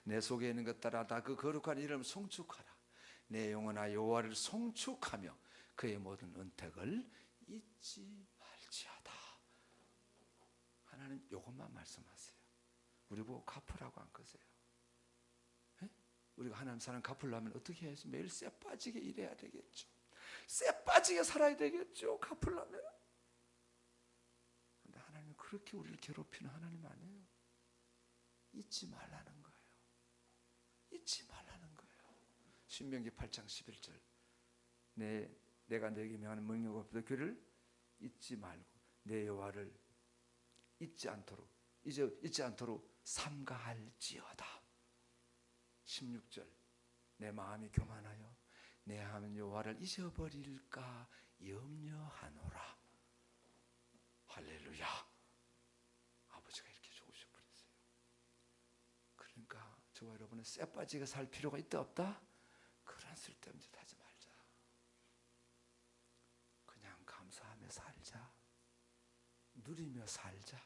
내 속에 있는 것 따라 다 그 거룩한 이름을 송축하라. 내 영혼아 여호와를 송축하며 그의 모든 은택을 잊지 말지어다. 하나님 이것만 말씀하세요. 우리 보고 갚으라고 한 거세요. 에? 우리가 하나님 사랑 갚으려면 어떻게 해야지? 매일 쎄 빠지게 일해야 되겠죠. 쎄 빠지게 살아야 되겠죠. 갚으려면. 근데 하나님은 그렇게 우리를 괴롭히는 하나님 아니에요. 잊지 말라는 거예요. 잊지 말라는 거예요. 신명기 8장 11절 내가 너에게 명하는 명령과 규례를 잊지 말고 내 여호와를 잊지 않도록 삼가할지어다. 16절 내 마음이 교만하여 내 하나님 여호와를 잊어버릴까 염려하노라. 할렐루야. 아버지가 이렇게 좋으셔 버렸어요. 그러니까 저와 여러분은 쎄빠지게 살 필요가 있다 없다? 그런 쓸데없는 짓 하지 말자. 그냥 감사하며 살자. 누리며 살자.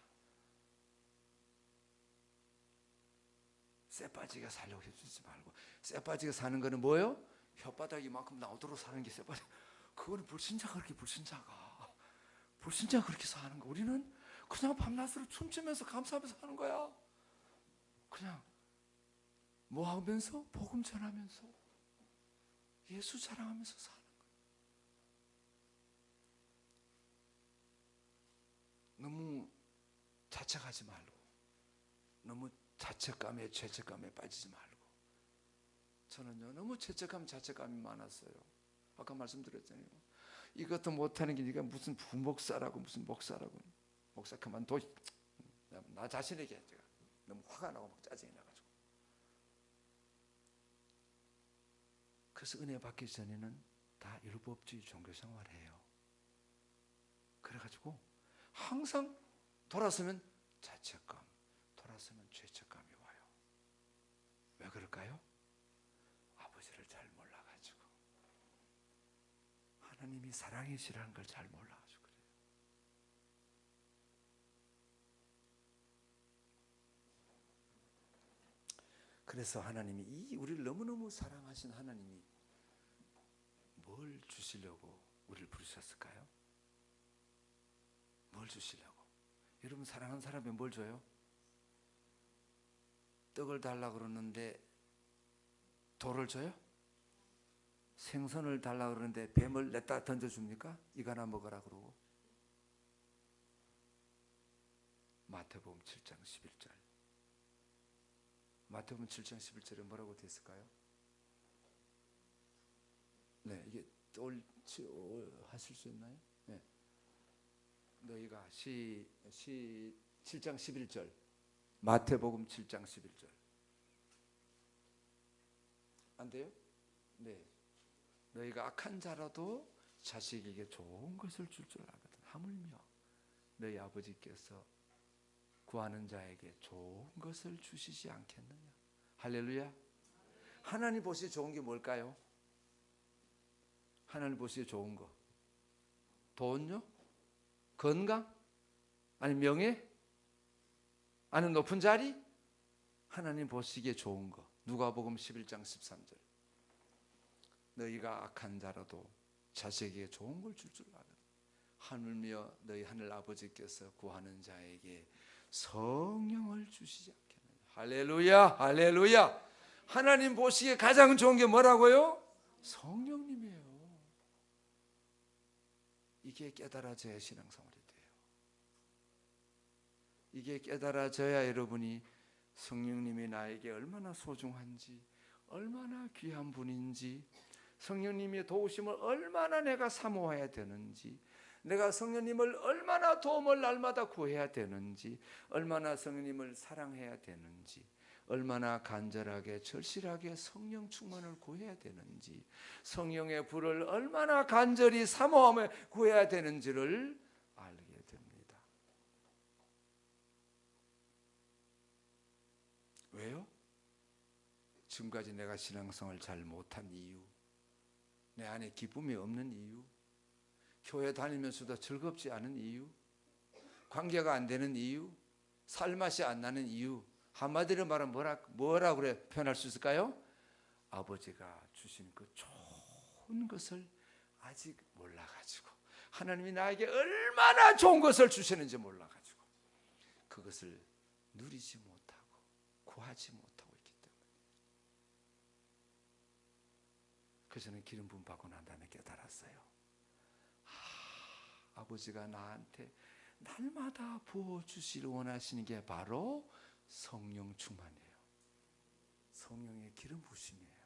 쎄빠지게 살려고 해주지 말고. 쎄빠지게 사는 거는 뭐예요? 혓바닥 이만큼 나오도록 사는 게 쎄빠지. 그거는 불신자가 그렇게 불신자가 그렇게 사는 거. 우리는 그냥 밤낮으로 춤추면서 감사하면서 사는 거야. 그냥 뭐 하면서 복음 전하면서 예수 자랑하면서 사는 거야. 너무 자책하지 말고, 너무 자책감에 죄책감에 빠지지 말고. 저는요 너무 죄책감 자책감이 많았어요. 아까 말씀드렸잖아요. 이것도 못하는 게 네가 무슨 부목사라고 무슨 목사라고. 목사 그만둬. 나 자신에게 제가 너무 화가 나고 막 짜증이 나가지고. 그래서 은혜 받기 전에는 다 율법주의 종교 생활해요. 그래가지고 항상 돌아서면 자책감, 돌아서면 죄책감이 와요. 왜 그럴까요? 아버지를 잘 몰라가지고, 하나님이 사랑이시라는 걸 잘 몰라가지고 그래요. 그래서 하나님이 이 우리를 너무너무 사랑하신 하나님이 뭘 주시려고 우리를 부르셨을까요? 뭘 주시려고? 여러분 사랑하는 사람이 뭘 줘요? 떡을 달라고 그러는데 돌을 줘요? 생선을 달라고 그러는데 뱀을 냈다 던져줍니까? 이거 하나 먹어라 그러고. 마태복음 7장 11절. 마태복음 7장 11절에 뭐라고 되어 있을까요? 네, 이게 하실 수 있나요? 네. 너희가 7장 11절. 마태복음 7장 11절. 안 돼요? 네. 너희가 악한 자라도 자식에게 좋은 것을 줄 줄 알거든. 하물며 너희 아버지께서 구하는 자에게 좋은 것을 주시지 않겠느냐. 할렐루야. 하나님 보시기에 좋은 게 뭘까요? 하나님 보시기에 좋은 거. 돈요? 건강? 아니 명예? 아니 높은 자리? 하나님 보시기에 좋은 거. 누가복음 11장 13절. 너희가 악한 자라도 자식에게 좋은 걸 줄 줄 알거든. 하물며 너희 하늘 아버지께서 구하는 자에게 성령을 주시지 않겠느냐. 할렐루야, 할렐루야. 하나님 보시기에 가장 좋은 게 뭐라고요? 성령님이에요. 이게 깨달아져야 신앙생활이 돼요. 이게 깨달아져야 여러분이 성령님이 나에게 얼마나 소중한지, 얼마나 귀한 분인지, 성령님의 도우심을 얼마나 내가 사모해야 되는지, 내가 성령님을 얼마나 도움을 날마다 구해야 되는지, 얼마나 성령님을 사랑해야 되는지, 얼마나 간절하게 절실하게 성령 충만을 구해야 되는지, 성령의 불을 얼마나 간절히 사모하며 구해야 되는지를 알게 됩니다. 왜요? 지금까지 내가 신앙생활을 잘 못한 이유, 내 안에 기쁨이 없는 이유, 교회 다니면서도 즐겁지 않은 이유, 관계가 안 되는 이유, 살맛이 안 나는 이유, 한마디로 말하면 뭐라 그래 표현할 수 있을까요? 아버지가 주신 그 좋은 것을 아직 몰라가지고, 하나님이 나에게 얼마나 좋은 것을 주시는지 몰라가지고 그것을 누리지 못하고 구하지 못하고 있기 때문에. 그래서 저는 기름 부음 받고 난 다음에 깨달았어요. 아버지가 나한테 날마다 부어주시를 원하시는 게 바로 성령 충만이에요. 성령의 기름 부으심이에요.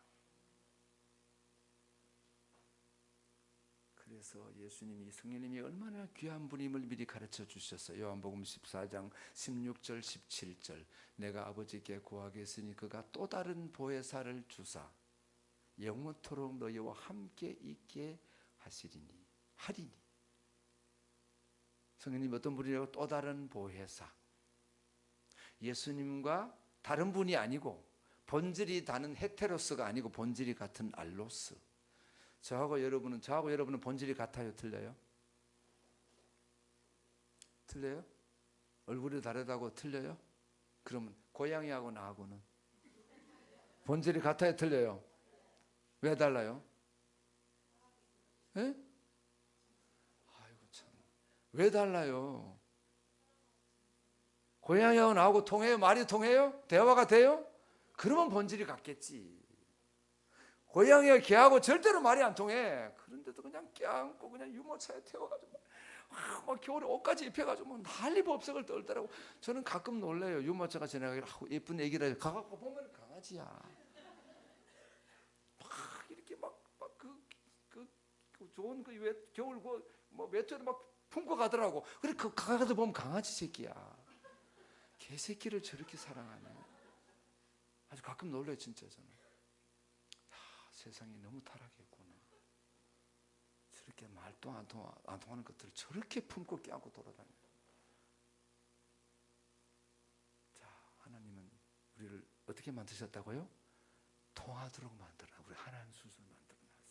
그래서 예수님이, 성령님이 얼마나 귀한 분임을 미리 가르쳐 주셨어요. 요한복음 14장 16절 17절. 내가 아버지께 구하겠으니 그가 또 다른 보혜사를 주사 영원토록 너희와 함께 있게 하리니. 성령님 어떤 분이라고? 또 다른 보혜사. 예수님과 다른 분이 아니고 본질이 다른 헤테로스가 아니고 본질이 같은 알로스. 저하고 여러분은 본질이 같아요? 틀려요? 틀려요? 얼굴이 다르다고 틀려요? 그러면 고양이하고 나하고는 본질이 같아요? 틀려요? 왜 달라요? 예? 아이고 참. 왜 달라요? 고양이하고 나하고 통해요? 말이 통해요? 대화가 돼요? 그러면 본질이 같겠지. 고양이와 개하고 절대로 말이 안 통해. 그런데도 그냥 껴안고 그냥 유모차에 태워가지고 막 겨울에 옷까지 입혀가지고 뭐 난리 법석을 떨더라고. 저는 가끔 놀래요. 유모차가 지나가길래 예쁜 애기라 가갖고 보면 강아지야. 막 이렇게 그 좋은 그 겨울 뭐 외투를 막 품고 가더라고. 그래 그 강아지 보면 강아지 새끼야. 개새끼를 저렇게 사랑하네. 아주 가끔 놀래요 진짜 저는. 세상이 너무 타락했구나. 저렇게 말도 안 통하는 것들을 저렇게 품고 껴안고 돌아다녀요. 자, 하나님은 우리를 어떻게 만드셨다고요? 통하도록 만들어. 우리 하나님 수준을 만들어놨어.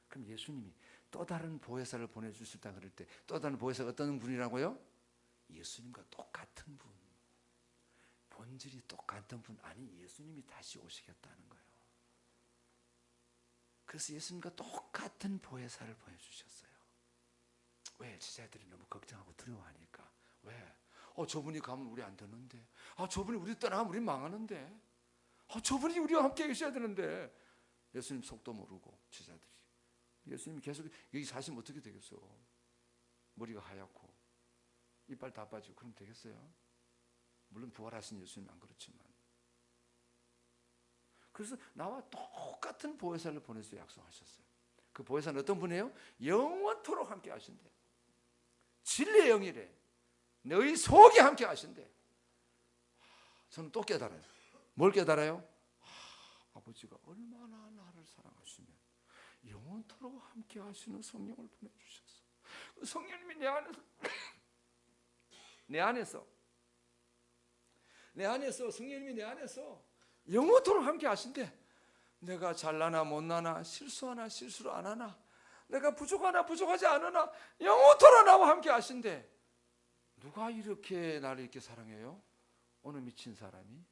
그럼 예수님이 또 다른 보혜사를 보내주셨다 그럴 때 또 다른 보혜사가 어떤 분이라고요? 예수님과 똑같은 분. 본질이 똑같은 분. 아니 예수님이 다시 오시겠다는 거예요. 그래서 예수님과 똑같은 보혜사를 보내주셨어요. 왜? 제자들이 너무 걱정하고 두려워하니까. 왜? 저분이 가면 우리 안 되는데. 저분이 우리 떠나가면 우리 망하는데. 저분이 우리와 함께 계셔야 되는데. 예수님 속도 모르고 제자들이. 예수님이 계속 여기 사시면 어떻게 되겠어? 머리가 하얗고 이빨 다 빠지고 그럼 되겠어요? 물론 부활하신 예수님 안 그렇지만. 그래서 나와 똑같은 보혜사를 보내서 약속하셨어요. 그 보혜사는 어떤 분이에요? 영원토록 함께 하신대. 진리의 영이래. 너희 속에 함께 하신대. 저는 또 깨달아요. 뭘 깨달아요? 아버지가 얼마나 나를 사랑하시면 영원토록 함께 하시는 성령을 보내주셨어. 그 성령님이 내 안에서 성령님이 내 안에서 영원토록 함께 하신대. 내가 잘나나 못나나 실수하나 실수를 안 하나 내가 부족하나 부족하지 않으나 영원토록 나와 함께 하신대. 누가 이렇게 나를 이렇게 사랑해요? 어느 미친 사람이?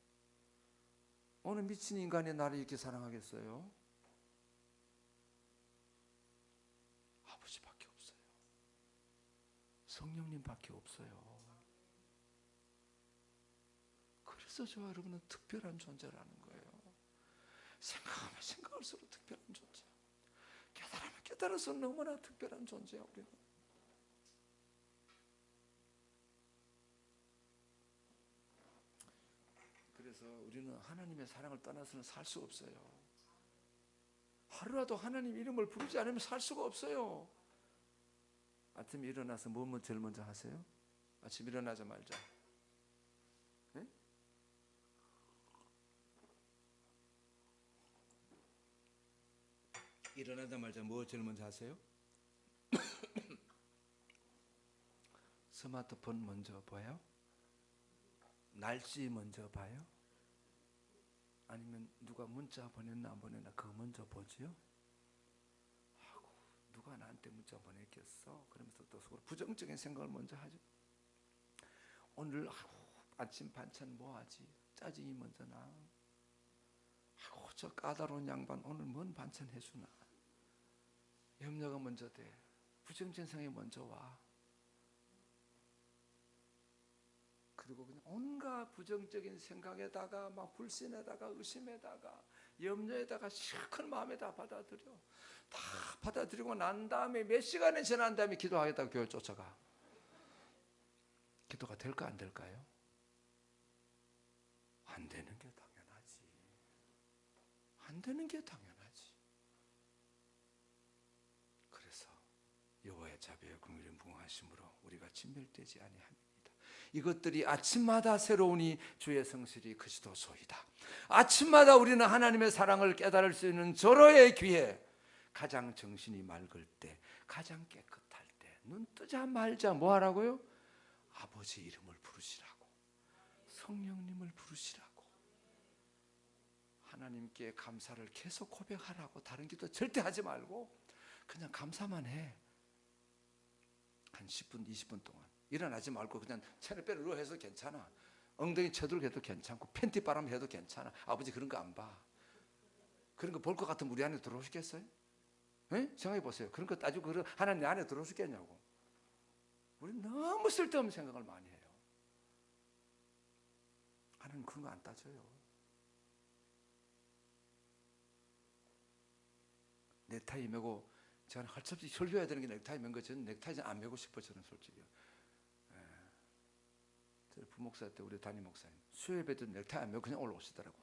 어느 미친 인간이 나를 이렇게 사랑하겠어요? 아버지밖에 없어요. 성령님밖에 없어요. 그래서 저와 여러분은 특별한 존재라는 거예요. 생각하면 생각할수록 특별한 존재. 깨달으면 깨달을수록 너무나 특별한 존재야 우리는. 그래서 우리는 하나님의 사랑을 떠나서는 살 수 없어요. 하루라도 하나님 이름을 부르지 않으면 살 수가 없어요. 아침에 일어나서 뭐 제일 먼저 하세요? 아침 일어나자마자 네? 일어나자마자 뭐 제일 먼저 하세요? 스마트폰 먼저 봐요? 날씨 먼저 봐요? 아니면 누가 문자 보냈나 안 보냈나 그거 먼저 보지요? 아이고, 누가 나한테 문자 보냈겠어? 그러면서 또 속으로 부정적인 생각을 먼저 하죠. 오늘 아침 반찬 뭐 하지? 짜증이 먼저 나. 아이고, 저 까다로운 양반 오늘 뭔 반찬 해주나? 염려가 먼저 돼. 부정적인 생각이 먼저 와. 그리고 그냥 온갖 부정적인 생각에다가 막 불신에다가 의심에다가 염려에다가 실컷 마음에다 받아들여. 다 받아들이고 난 다음에 몇 시간이 지난 다음에 기도하겠다고 교회 쫓아가. 기도가 될까 안 될까요? 안 되는 게 당연하지. 안 되는 게 당연하지. 그래서 여호와의 자비와 긍휼이 무궁하심으로 우리가 진멸되지 아니합니다. 이것들이 아침마다 새로우니 주의 성실이 그리스도소이다. 아침마다 우리는 하나님의 사랑을 깨달을 수 있는 절호의 기회, 가장 정신이 맑을 때, 가장 깨끗할 때, 눈 뜨자 말자 뭐 하라고요? 아버지 이름을 부르시라고, 성령님을 부르시라고, 하나님께 감사를 계속 고백하라고. 다른 기도 절대 하지 말고 그냥 감사만 해. 한 10분 20분 동안 일어나지 말고 그냥 체를 빼르르 해서 괜찮아. 엉덩이 쳐들고 해도 괜찮고 팬티 바람 해도 괜찮아. 아버지 그런 거 안 봐. 그런 거 볼 것 같으면 우리 안에 들어오시겠어요? 네? 생각해 보세요. 그런 거 따지고 하나님 내 안에 들어오시겠냐고. 우리 너무 쓸데없는 생각을 많이 해요. 하나님 그런 거 안 따져요. 넥타이 메고 저는 할 수 없이 설교해야 되는 게 넥타이 맨 거. 저는 넥타이 안 메고 싶어. 저는 솔직히. 저 부목사 때 우리 담임 목사님 수요예배도 넥타이 안 메고 그냥 올라오시더라고.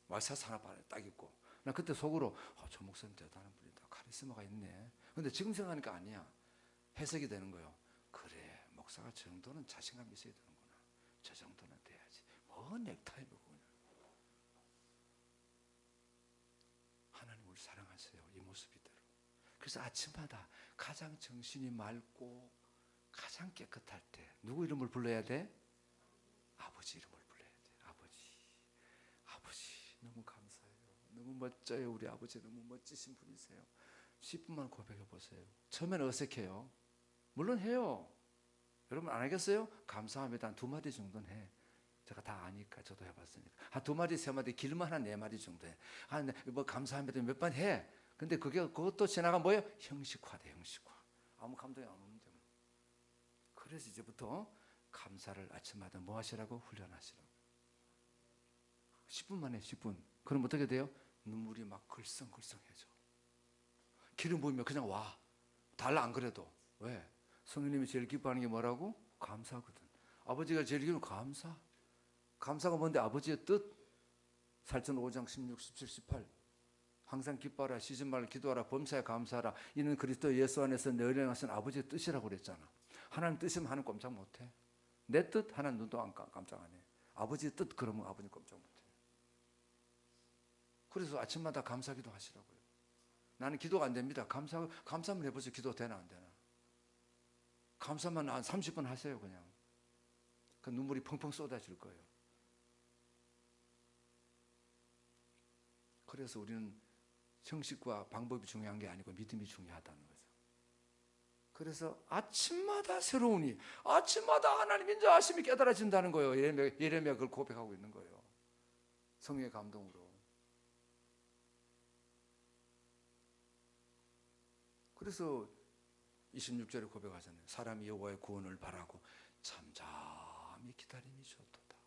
와이셔츠 하나 딱 입고. 나 그때 속으로 저 목사님 대단한 분이다. 카리스마가 있네. 근데 지금 생각하니까 아니야. 해석이 되는 거예요. 그래, 목사가 저 정도는 자신감 있어야 되는구나. 저 정도는 돼야지. 뭐 넥타이 메고 그냥. 하나님 우리 사랑하세요. 이 모습이대로. 그래서 아침마다 가장 정신이 맑고 가장 깨끗할 때 누구 이름을 불러야 돼? 아버지 이름을 불러야 돼. 아버지 너무 감사해요. 너무 멋져요. 우리 아버지 너무 멋지신 분이세요. 10분만 고백해 보세요. 처음에는 어색해요. 물론 해요. 여러분 안 하겠어요? 감사합니다. 한 2마디 정도는 해. 제가 다 아니까 저도 해봤으니까 한 2마디 3마디 길면 한 4마디 정도 해. 뭐 감사합니다 몇 번 해. 근데 그것도 지나가 뭐예요? 형식화돼. 형식화. 아무 감동이 안 오는데. 그래서 이제부터 감사를 아침마다 뭐 하시라고? 훈련하시라고. 10분 만에 10분. 그럼 어떻게 돼요? 눈물이 막 글썽글썽해져. 기름 부으면 그냥 와. 달라 안 그래도. 왜? 성령님이 제일 기뻐하는 게 뭐라고? 감사거든. 아버지가 제일 기뻐하는 감사. 감사가 뭔데? 아버지의 뜻. 살전 5장 16, 17, 18. 항상 기뻐하라, 쉬지 말라, 기도하라, 범사에 감사하라. 이는 그리스도 예수 안에서 내려하신 아버지의 뜻이라고 그랬잖아. 하나님 뜻이면 하나님 꼼짝 못해. 내 뜻 하나님 눈도 깜짝 안 해. 아버지의 뜻 그러면 아버님 꼼짝 못해. 그래서 아침마다 감사기도 하시라고요. 나는 기도가 안 됩니다. 감사만 해보세요. 기도 되나 안 되나. 감사만 한 30분 하세요. 그냥. 그 눈물이 펑펑 쏟아질 거예요. 그래서 우리는 형식과 방법이 중요한 게 아니고 믿음이 중요하다는 거죠. 그래서 아침마다 새로우니, 아침마다 하나님 인자하심이 깨달아진다는 거예요. 예레미야 그걸 고백하고 있는 거예요. 성령의 감동으로. 그래서 26절에 고백하잖아요. 사람이 여호와의 구원을 바라고 잠잠히 기다림이 좋도다.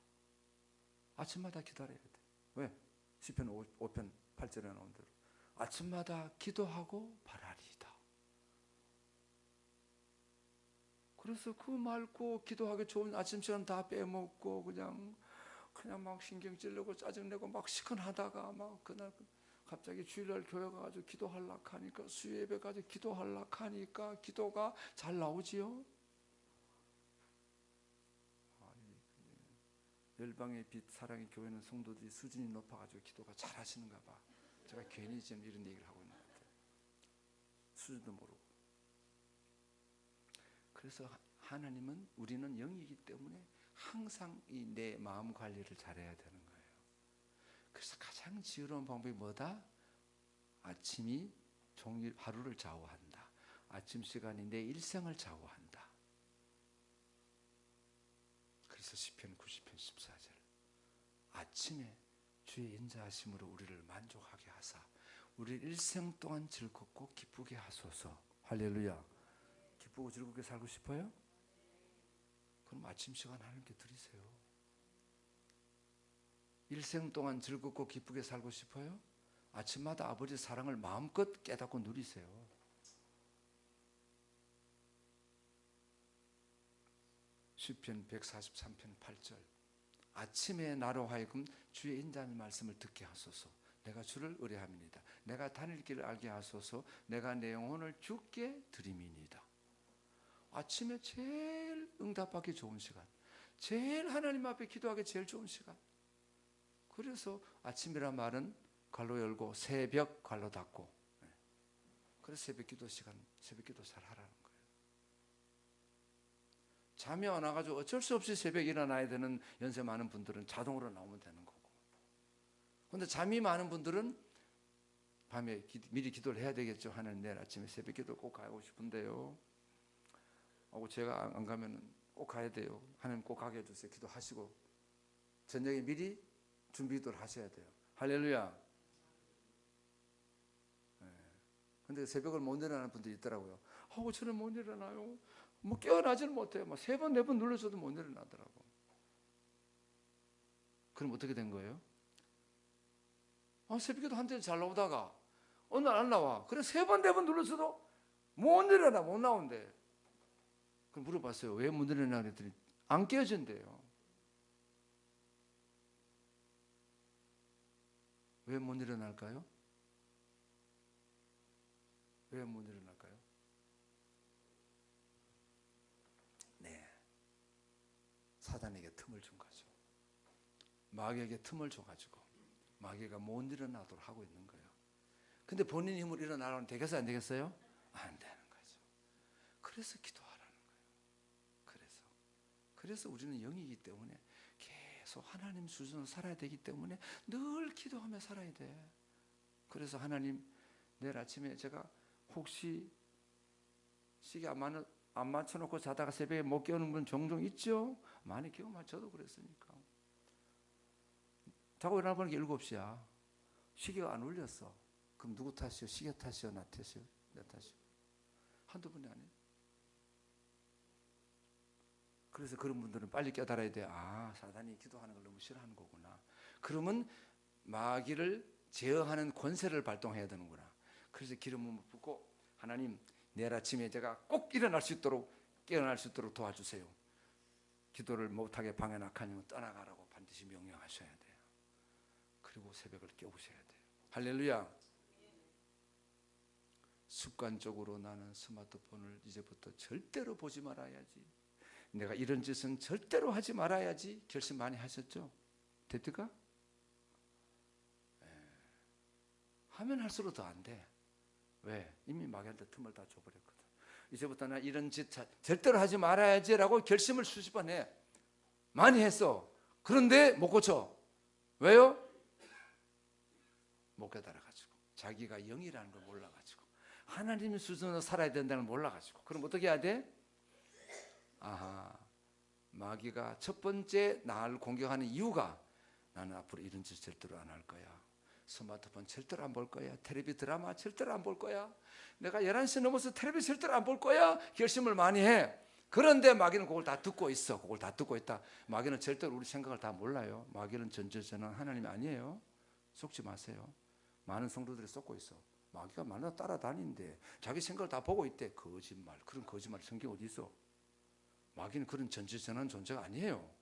아침마다 기다려야 돼. 왜? 시편 5편 8절에 나온 대로 아침마다 기도하고 바라리이다. 그래서 그 맑고 기도하기 좋은 아침 시간 다 빼먹고 그냥 막 신경 찔르고 짜증내고 막 시큰하다가 막 그날 갑자기 주일날 교회 가가지고 기도하려고 하니까 수요예배 가지고 기도하려고 하니까 기도가 잘 나오지요. 열방의 빛 사랑의 교회는 성도들이 수준이 높아가지고 기도가 잘 하시는가 봐. 제가 괜히 지금 이런 얘기를 하고 있는 것 같아요. 수준도 모르고. 그래서 하나님은 우리는 영이기 때문에 항상 이 내 마음 관리를 잘해야 되는 거예요. 그래서 가장 지혜로운 방법이 뭐다? 아침이 종일 하루를 좌우한다. 아침 시간이 내 일생을 좌우한다. 그래서 시편 90편 14절 아침에 주의 인자하심으로 우리를 만족하게 하사 우리 일생 동안 즐겁고 기쁘게 하소서. 할렐루야. 기쁘고 즐겁게 살고 싶어요? 그럼 아침 시간 하나님께 드리세요. 일생 동안 즐겁고 기쁘게 살고 싶어요? 아침마다 아버지의 사랑을 마음껏 깨닫고 누리세요. 시편 143편 8절 아침에 나로 하여금 주의 인자한 말씀을 듣게 하소서. 내가 주를 의뢰함이니이다. 내가 다닐 길을 알게 하소서. 내가 내 영혼을 주께 드림이니이다. 아침에 제일 응답받기 좋은 시간, 제일 하나님 앞에 기도하기 제일 좋은 시간. 그래서 아침이란 말은 괄로 열고 새벽 괄로 닫고, 그래서 새벽 기도 시간, 새벽 기도 잘 하라는 거예요. 잠이 안 와가지고 어쩔 수 없이 새벽에 일어나야 되는 연세 많은 분들은 자동으로 나오면 되는 거고, 근데 잠이 많은 분들은 밤에 미리 기도를 해야 되겠죠. 하나님, 내일 아침에 새벽 기도 꼭 가고 싶은데요, 하고 제가 안 가면 꼭 가야 돼요. 하나님 꼭 가게 해주세요. 기도하시고 저녁에 미리 준비 기도를 하셔야 돼요. 할렐루야. 근데 새벽을 못 일어나는 분들이 있더라고요. 저는 못 일어나요. 뭐 깨어나지는 못해요. 뭐 3번, 4번 눌러줘도 못 일어나더라고. 그럼 어떻게 된 거예요? 새벽에도 한때 잘 나오다가 어느 날 안 나와. 그래 3번, 4번 눌러줘도 못 일어나, 못 나온대. 그럼 물어봤어요. 왜 못 일어나? 그랬더니 안 깨어진대요. 왜 못 일어날까요? 왜 못 일어날까요? 네, 사단에게 틈을 준 거죠. 마귀에게 틈을 줘가지고 마귀가 못 일어나도록 하고 있는 거예요. 근데 본인 힘으로 일어나려면 되겠어요, 안 되겠어요? 안 되는 거죠. 그래서 기도하라는 거예요. 그래서 우리는 영이기 때문에 계속 하나님 수준으로 살아야 되기 때문에 늘 기도하며 살아야 돼. 그래서 하나님, 내일 아침에 제가 혹시 시계 안 맞춰놓고 자다가 새벽에 못 깨우는 분 종종 있죠? 많이 경험한 저도 그랬으니까. 자고 일어나 보니까 7시야. 시계가 안 울렸어. 그럼 누구 탓이요? 시계 탓이요? 나 탓이요? 내 탓이요? 한두 번이 아니에요. 그래서 그런 분들은 빨리 깨달아야 돼. 사단이 기도하는 걸 너무 싫어하는 거구나. 그러면 마귀를 제어하는 권세를 발동해야 되는구나. 그래서 기름을 붓고, 하나님, 내일 아침에 제가 꼭 일어날 수 있도록, 깨어날 수 있도록 도와주세요. 기도를 못하게 방해나카님은 떠나가라고 반드시 명령하셔야 돼요. 그리고 새벽을 깨우셔야 돼요. 할렐루야. 습관적으로 나는 스마트폰을 이제부터 절대로 보지 말아야지, 내가 이런 짓은 절대로 하지 말아야지 결심 많이 하셨죠? 됩니까? 하면 할수록 더 안 돼. 왜? 이미 마귀한테 틈을 다 줘버렸거든. 이제부터 나 이런 짓 절대로 하지 말아야지라고 결심을 수십 번 해. 많이 했어. 그런데 못 고쳐. 왜요? 못 깨달아가지고, 자기가 영이라는 걸 몰라가지고, 하나님의 수준으로 살아야 된다는 걸 몰라가지고. 그럼 어떻게 해야 돼? 마귀가 첫 번째 나를 공격하는 이유가, 나는 앞으로 이런 짓 절대로 안 할 거야, 스마트폰 절대로 안 볼 거야, 텔레비 드라마 절대로 안 볼 거야, 내가 11시 넘어서 텔레비 절대로 안 볼 거야, 결심을 많이 해. 그런데 마귀는 그걸 다 듣고 있어. 그걸 다 듣고 있다. 마귀는 절대로 우리 생각을 다 몰라요. 마귀는 전지전능 하나님이 아니에요. 속지 마세요. 많은 성도들이 속고 있어. 마귀가 만나 따라다니는데 자기 생각을 다 보고 있대. 거짓말. 그런 거짓말 성경 어디 있어? 마귀는 그런 전지전능한 존재가 아니에요.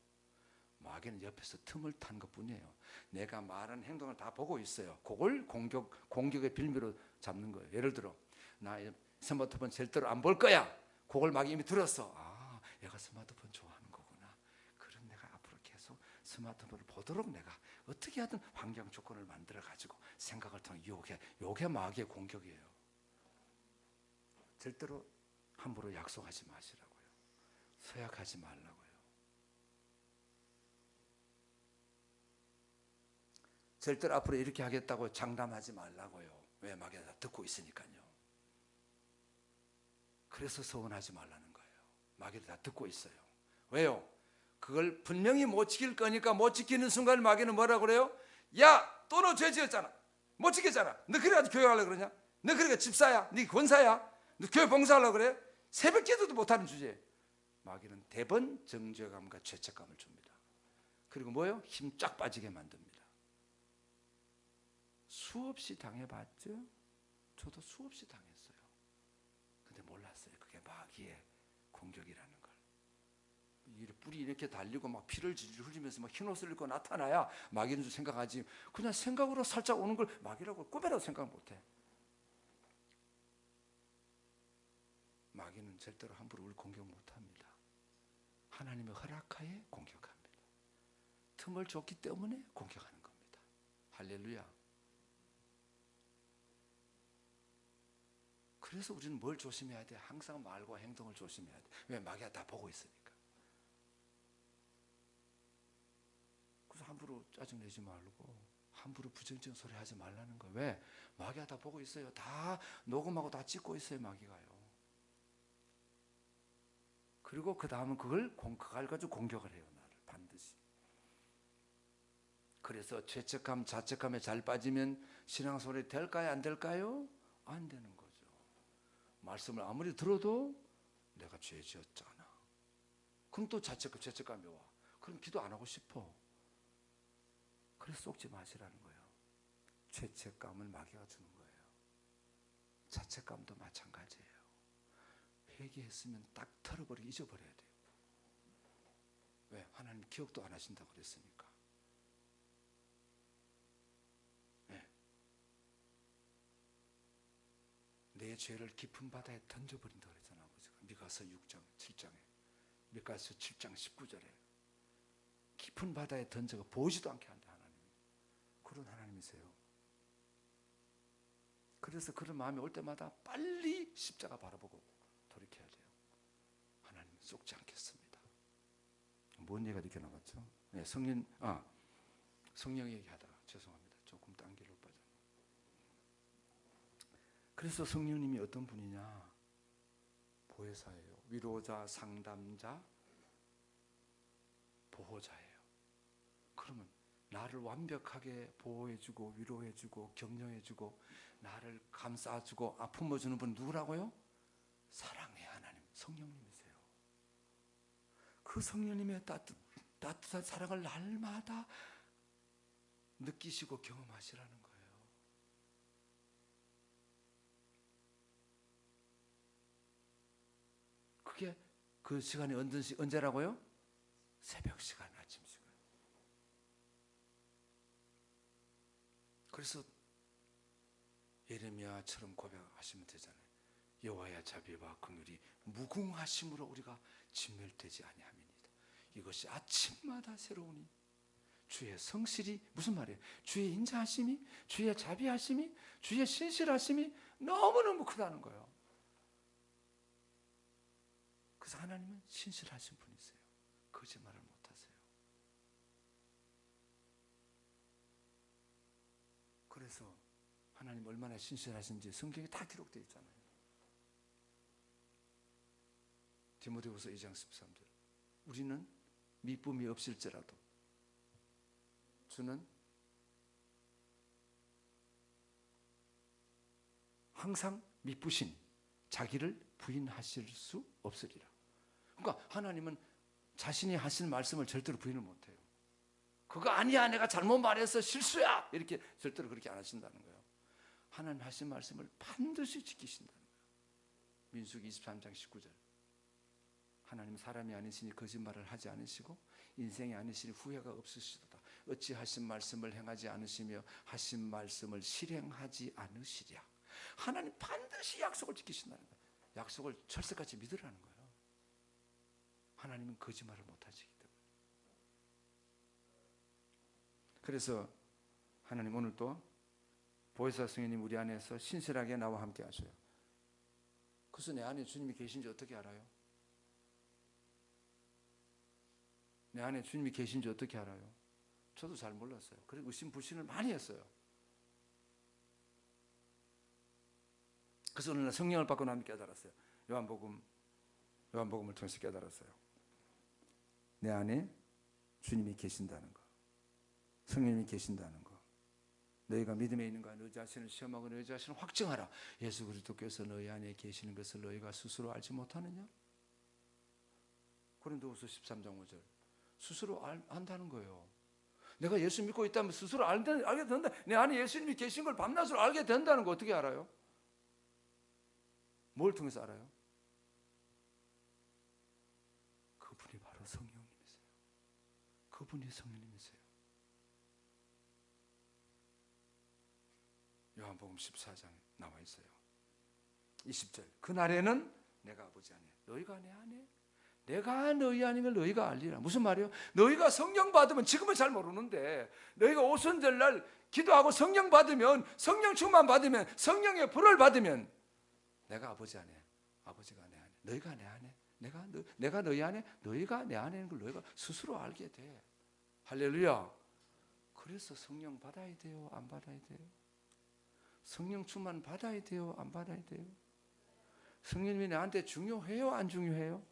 마귀는 옆에서 틈을 탄 것뿐이에요. 내가 말하는 행동을 다 보고 있어요. 그걸 공격의 빌미로 잡는 거예요. 예를 들어, 나 스마트폰 절대로 안 볼 거야. 그걸 마귀 이미 들었어. 얘가 스마트폰 좋아하는 거구나. 그럼 내가 앞으로 계속 스마트폰을 보도록 내가 어떻게 하든 환경 조건을 만들어 가지고 생각을 통해 유혹해. 요게 마귀의 공격이에요. 절대로 함부로 약속하지 마시라고요. 서약하지 말라고요. 절대로 앞으로 이렇게 하겠다고 장담하지 말라고요. 왜? 마귀가 다 듣고 있으니까요. 그래서 서운하지 말라는 거예요. 마귀도 다 듣고 있어요. 왜요? 그걸 분명히 못 지킬 거니까. 못 지키는 순간 마귀는 뭐라고 그래요? 야, 또 너 죄 지었잖아. 못 지켰잖아. 너 그래가지고 교육하려고 그러냐? 너 그러니까 집사야, 네 권사야, 너 교회 봉사하려고 그래? 새벽 기도도 못하는 주제에 마귀는 대번 정죄감과 죄책감을 줍니다. 그리고 뭐예요? 힘 쫙 빠지게 만듭니다. 수없이 당해봤죠? 저도 수없이 당했어요. 근데 몰랐어요. 그게 마귀의 공격이라는 걸. 뿔이 이렇게 달리고 막 피를 질질 흘리면서 막 흰 옷을 입고 나타나야 마귀인 줄 생각하지, 그냥 생각으로 살짝 오는 걸 마귀라고 꿈에라도 생각 못해. 마귀는 절대로 함부로 우리 공격 못합니다. 하나님의 허락하에 공격합니다. 틈을 줬기 때문에 공격하는 겁니다. 할렐루야. 그래서 우리는 뭘 조심해야 돼? 항상 말과 행동을 조심해야 돼. 왜? 마귀가 다 보고 있으니까. 그래서 함부로 짜증내지 말고 함부로 부정적인 소리 하지 말라는 거예요. 왜? 마귀가 다 보고 있어요. 다 녹음하고 다 찍고 있어요. 마귀가요. 그리고 그 다음은 그걸 가지고 공격을 해요. 나를 반드시. 그래서 죄책감, 자책감에 잘 빠지면 신앙생활이 될까요? 안 될까요? 안 되는 거죠. 말씀을 아무리 들어도 내가 죄 지었잖아. 그럼 또 죄책감이 와. 그럼 기도 안 하고 싶어. 그래서 속지 마시라는 거예요. 죄책감을 마귀가 주는 거예요. 자책감도 마찬가지예요. 회개했으면 딱 털어버리고 잊어버려야 돼요. 왜? 하나님 기억도 안 하신다고 그랬으니까. 네. 내 죄를 깊은 바다에 던져버린다고 그랬잖아. 아버지가. 미가서 6장 7장에 미가서 7장 19절에 깊은 바다에 던져가 보이지도 않게 한다. 하나님. 그런 하나님이세요. 그래서 그런 마음이 올 때마다 빨리 십자가 바라보고 돌이켜야 돼요. 하나님 속지 않겠습니다. 뭔 얘기가 이렇게 나왔죠? 네, 성령 얘기하다가 죄송합니다. 조금 딴 길로 빠졌네요. 그래서 성령님이 어떤 분이냐? 보혜사예요. 위로자, 상담자, 보호자예요. 그러면 나를 완벽하게 보호해주고 위로해주고 격려해주고 나를 감싸주고 아픔을 주는 분 누구라고요? 사랑의 하나님, 성령님이세요. 그 성령님의 따뜻한 사랑을 날마다 느끼시고 경험하시라는 거예요. 그게 그 시간이 언제라고요? 새벽 시간, 아침 시간. 그래서 예레미야처럼 고백하시면 되잖아요. 여호와의 자비와 긍휼이 무궁하심으로 우리가 진멸되지 아니함이니이다. 이것이 아침마다 새로우니 주의 성실이 무슨 말이에요? 주의 인자하심이, 주의 자비하심이, 주의 신실하심이 너무너무 크다는 거예요. 그래서 하나님은 신실하신 분이세요. 거짓말을 못하세요. 그래서 하나님 얼마나 신실하신지 성경에 다 기록되어 있잖아요. 디모데후서 2장 13절. 우리는 미쁨이 없을지라도 주는 항상 미쁘신 자기를 부인하실 수 없으리라. 그러니까 하나님은 자신이 하신 말씀을 절대로 부인을 못해요. 그거 아니야, 내가 잘못 말해서 실수야, 이렇게 절대로 그렇게 안 하신다는 거예요. 하나님 하신 말씀을 반드시 지키신다는 거예요. 민수기 23장 19절. 하나님 사람이 아니시니 거짓말을 하지 않으시고 인생이 아니시니 후회가 없으시도다. 어찌 하신 말씀을 행하지 않으시며 하신 말씀을 실행하지 않으시랴. 하나님 반드시 약속을 지키신다는 거예요. 약속을 철석같이 믿으라는 거예요. 하나님은 거짓말을 못하시기 때문에. 그래서 하나님 오늘 또 보혜사 성령님 우리 안에서 신실하게 나와 함께 하셔요. 그래서 내 안에 주님이 계신지 어떻게 알아요? 내 안에 주님이 계신지 어떻게 알아요? 저도 잘 몰랐어요. 그래서 의심불신을 많이 했어요. 그래서 어느 날 성령을 받고 나면 깨달았어요. 요한복음을 통해서 깨달았어요. 내 안에 주님이 계신다는 거, 성령님이 계신다는 거. 너희가 믿음에 있는 가 너희 자신을 시험하고 너희 자신을 확증하라. 예수 그리스도께서 너희 안에 계시는 것을 너희가 스스로 알지 못하느냐? 고린도후서 13장 5절. 스스로 안다는 거예요. 내가 예수 믿고 있다면 스스로 알게 된다. 내 안에 예수님이 계신 걸 밤낮으로 알게 된다는 거 어떻게 알아요? 뭘 통해서 알아요? 그분이 바로 성령님이세요. 그분이 성령님이세요. 요한복음 14장에 나와 있어요. 20절. 그날에는 내가 아버지 안에, 너희가 내 안에, 내가 너희 아닌 걸 너희가 알리라. 무슨 말이에요? 너희가 성령 받으면, 지금은 잘 모르는데 너희가 오순절날 기도하고 성령 받으면, 성령 충만 받으면, 성령의 불을 받으면 내가 아버지 안에, 아버지가 내 안에, 너희가 내 안에, 내가 너희 안에, 너희가 내 안에 있는 걸 너희가 스스로 알게 돼. 할렐루야. 그래서 성령 받아야 돼요? 안 받아야 돼요? 성령 충만 받아야 돼요? 안 받아야 돼요? 성령님이 나한테 중요해요? 안 중요해요?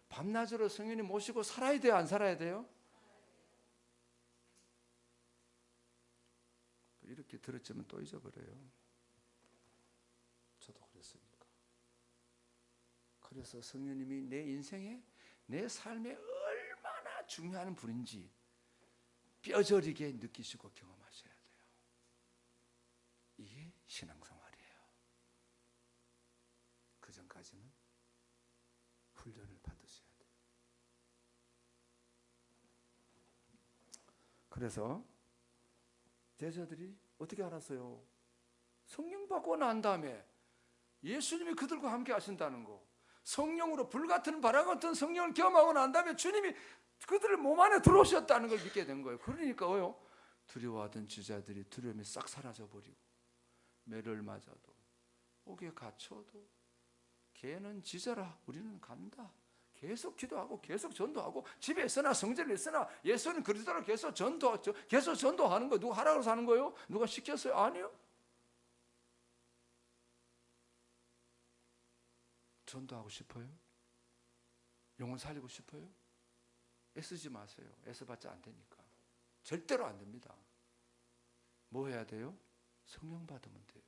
밤낮으로 성령님 모시고 살아야 돼요? 안 살아야 돼요? 이렇게 들었지만 또 잊어버려요. 저도 그랬으니까. 그래서 성령님이 내 인생에, 내 삶에 얼마나 중요한 분인지 뼈저리게 느끼시고 경험하셔야 돼요. 이게 신앙생활이에요. 그 전까지는 훈련을 받으셔야 돼요. 그래서 제자들이 어떻게 알았어요? 성령 받고 난 다음에 예수님이 그들과 함께 하신다는 거, 성령으로 불같은 바람 같은 성령을 경험하고 난 다음에 주님이 그들의 몸 안에 들어오셨다는 걸 믿게 된 거예요. 그러니까요, 두려워하던 제자들이 두려움이 싹 사라져버리고, 매를 맞아도, 옥에 갇혀도 걔는 지져라, 우리는 간다. 계속 기도하고 계속 전도하고, 집에 있으나 성전에 있으나 예수는 그리스도로 계속 전도하는 거. 누가 하라고 하는 거예요? 누가 시켰어요? 아니요. 전도하고 싶어요? 영혼 살리고 싶어요? 애쓰지 마세요. 애써봤자 안 되니까. 절대로 안 됩니다. 뭐 해야 돼요? 성령 받으면 돼요.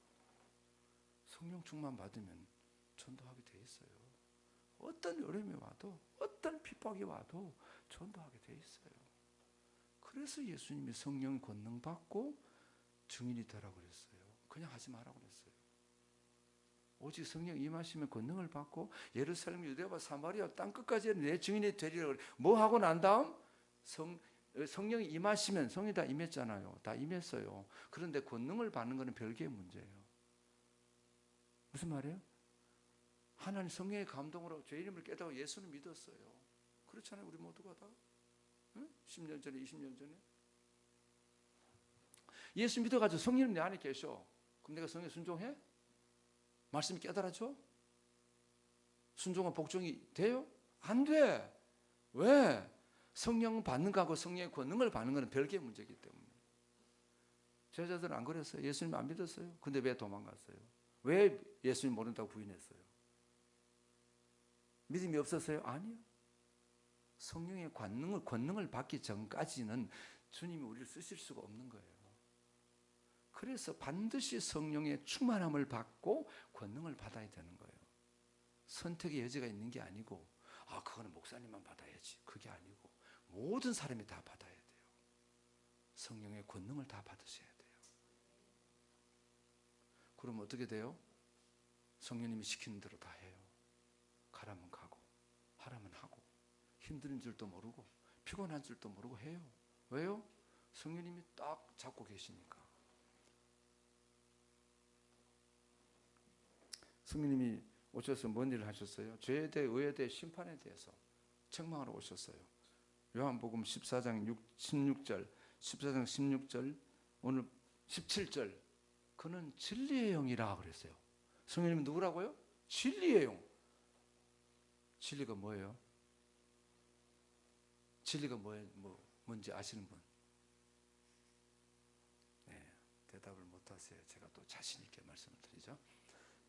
성령 충만 받으면 전도하게 돼 있어요. 어떤 어려움이 와도, 어떤 핍박이 와도 전도하게 돼 있어요. 그래서 예수님이 성령 권능 받고 증인이 되라고 그랬어요. 그냥 하지 마라고 그랬어요. 오직 성령 임하시면 권능을 받고 예루살렘, 유대와 사마리아 땅 끝까지 내 증인이 되리라고 그래요. 뭐 하고 난 다음? 성령이 임하시면, 성령이 다 임했잖아요. 다 임했어요. 그런데 권능을 받는 것은 별개의 문제예요. 무슨 말이에요? 하나님 성령의 감동으로 죄 이름을 깨닫고 예수는 믿었어요. 그렇잖아요. 우리 모두가 다. 응? 10년 전에, 20년 전에. 예수 믿어가지고 성령님 내 안에 계셔. 그럼 내가 성령에 순종해? 말씀이 깨달아져? 순종은 복종이 돼요? 안 돼. 왜? 성령 받는 거하고 성령의 권능을 받는 것은 별개의 문제이기 때문에. 제자들은 안 그랬어요. 예수님 안 믿었어요. 근데 왜 도망갔어요? 왜 예수님 모른다고 부인했어요? 믿음이 없었어요? 아니요. 성령의 권능을 받기 전까지는 주님이 우리를 쓰실 수가 없는 거예요. 그래서 반드시 성령의 충만함을 받고 권능을 받아야 되는 거예요. 선택의 여지가 있는 게 아니고, 그거는 목사님만 받아야지. 그게 아니고 모든 사람이 다 받아야 돼요. 성령의 권능을 다 받으셔야 돼요. 그럼 어떻게 돼요? 성령님이 시키는 대로 다 해요. 가라면 가고, 하라면 하고, 힘든 줄도 모르고, 피곤한 줄도 모르고 해요. 왜요? 성령님이 딱 잡고 계시니까. 성령님이 오셔서 뭔 일을 하셨어요? 죄에 대해, 의에 대해, 심판에 대해서 책망하러 오셨어요. 요한복음 14장 16절, 14장 16절, 오늘 17절, 그는 진리의 영이라 그랬어요. 성령님은 누구라고요? 진리의 영. 진리가 뭐예요? 진리가 뭔지 아시는 분? 네, 대답을 못 하세요. 제가 또 자신 있게 말씀을 드리죠.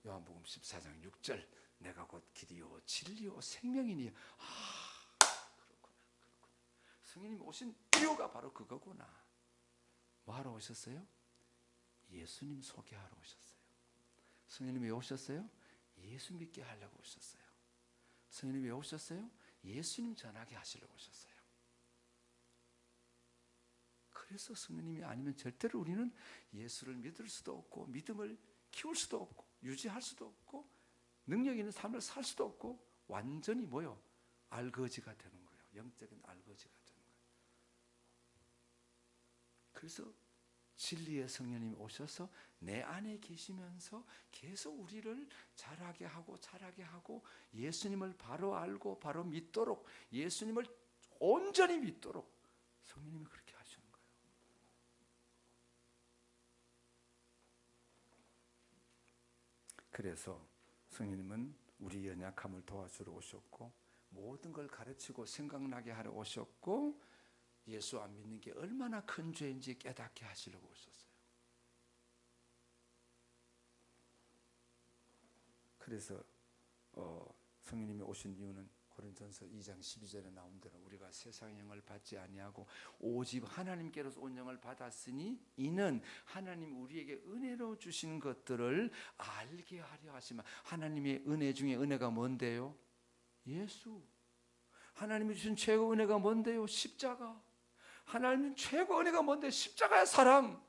요한복음 14장 6절, 내가 곧 길이요 진리요 생명이니. 그렇구나. 성령님 오신 이유가 바로 그거구나. 뭐 하러 오셨어요? 예수님 소개하러 오셨어요. 성령님이 왜 오셨어요? 예수 믿게 하려고 오셨어요. 성령님이 왜 오셨어요? 예수님 전하게 하시려고 오셨어요. 그래서 성령님이 아니면 절대로 우리는 예수를 믿을 수도 없고, 믿음을 키울 수도 없고, 유지할 수도 없고, 능력 있는 삶을 살 수도 없고, 완전히 뭐요? 알거지가 되는 거예요. 영적인 알거지가 되는 거예요. 그래서 진리의 성령님이 오셔서 내 안에 계시면서 계속 우리를 자라게 하고 예수님을 바로 알고 바로 믿도록, 예수님을 온전히 믿도록 성령님이 그렇게 하시는 거예요. 그래서 성령님은 우리 연약함을 도와주러 오셨고, 모든 걸 가르치고 생각나게 하러 오셨고, 예수 안 믿는 게 얼마나 큰 죄인지 깨닫게 하시려고 오셨어요. 그래서 성령님이 오신 이유는 고린도전서 2장 12절에 나온 대로 우리가 세상의 영을 받지 아니하고 오직 하나님께로서 온 영을 받았으니 이는 하나님 우리에게 은혜로 주신 것들을 알게 하려 하시면, 하나님의 은혜 중에 은혜가 뭔데요? 예수. 하나님이 주신 최고 은혜가 뭔데요? 십자가. 하나님 최고 은혜가 뭔데? 십자가의 사랑.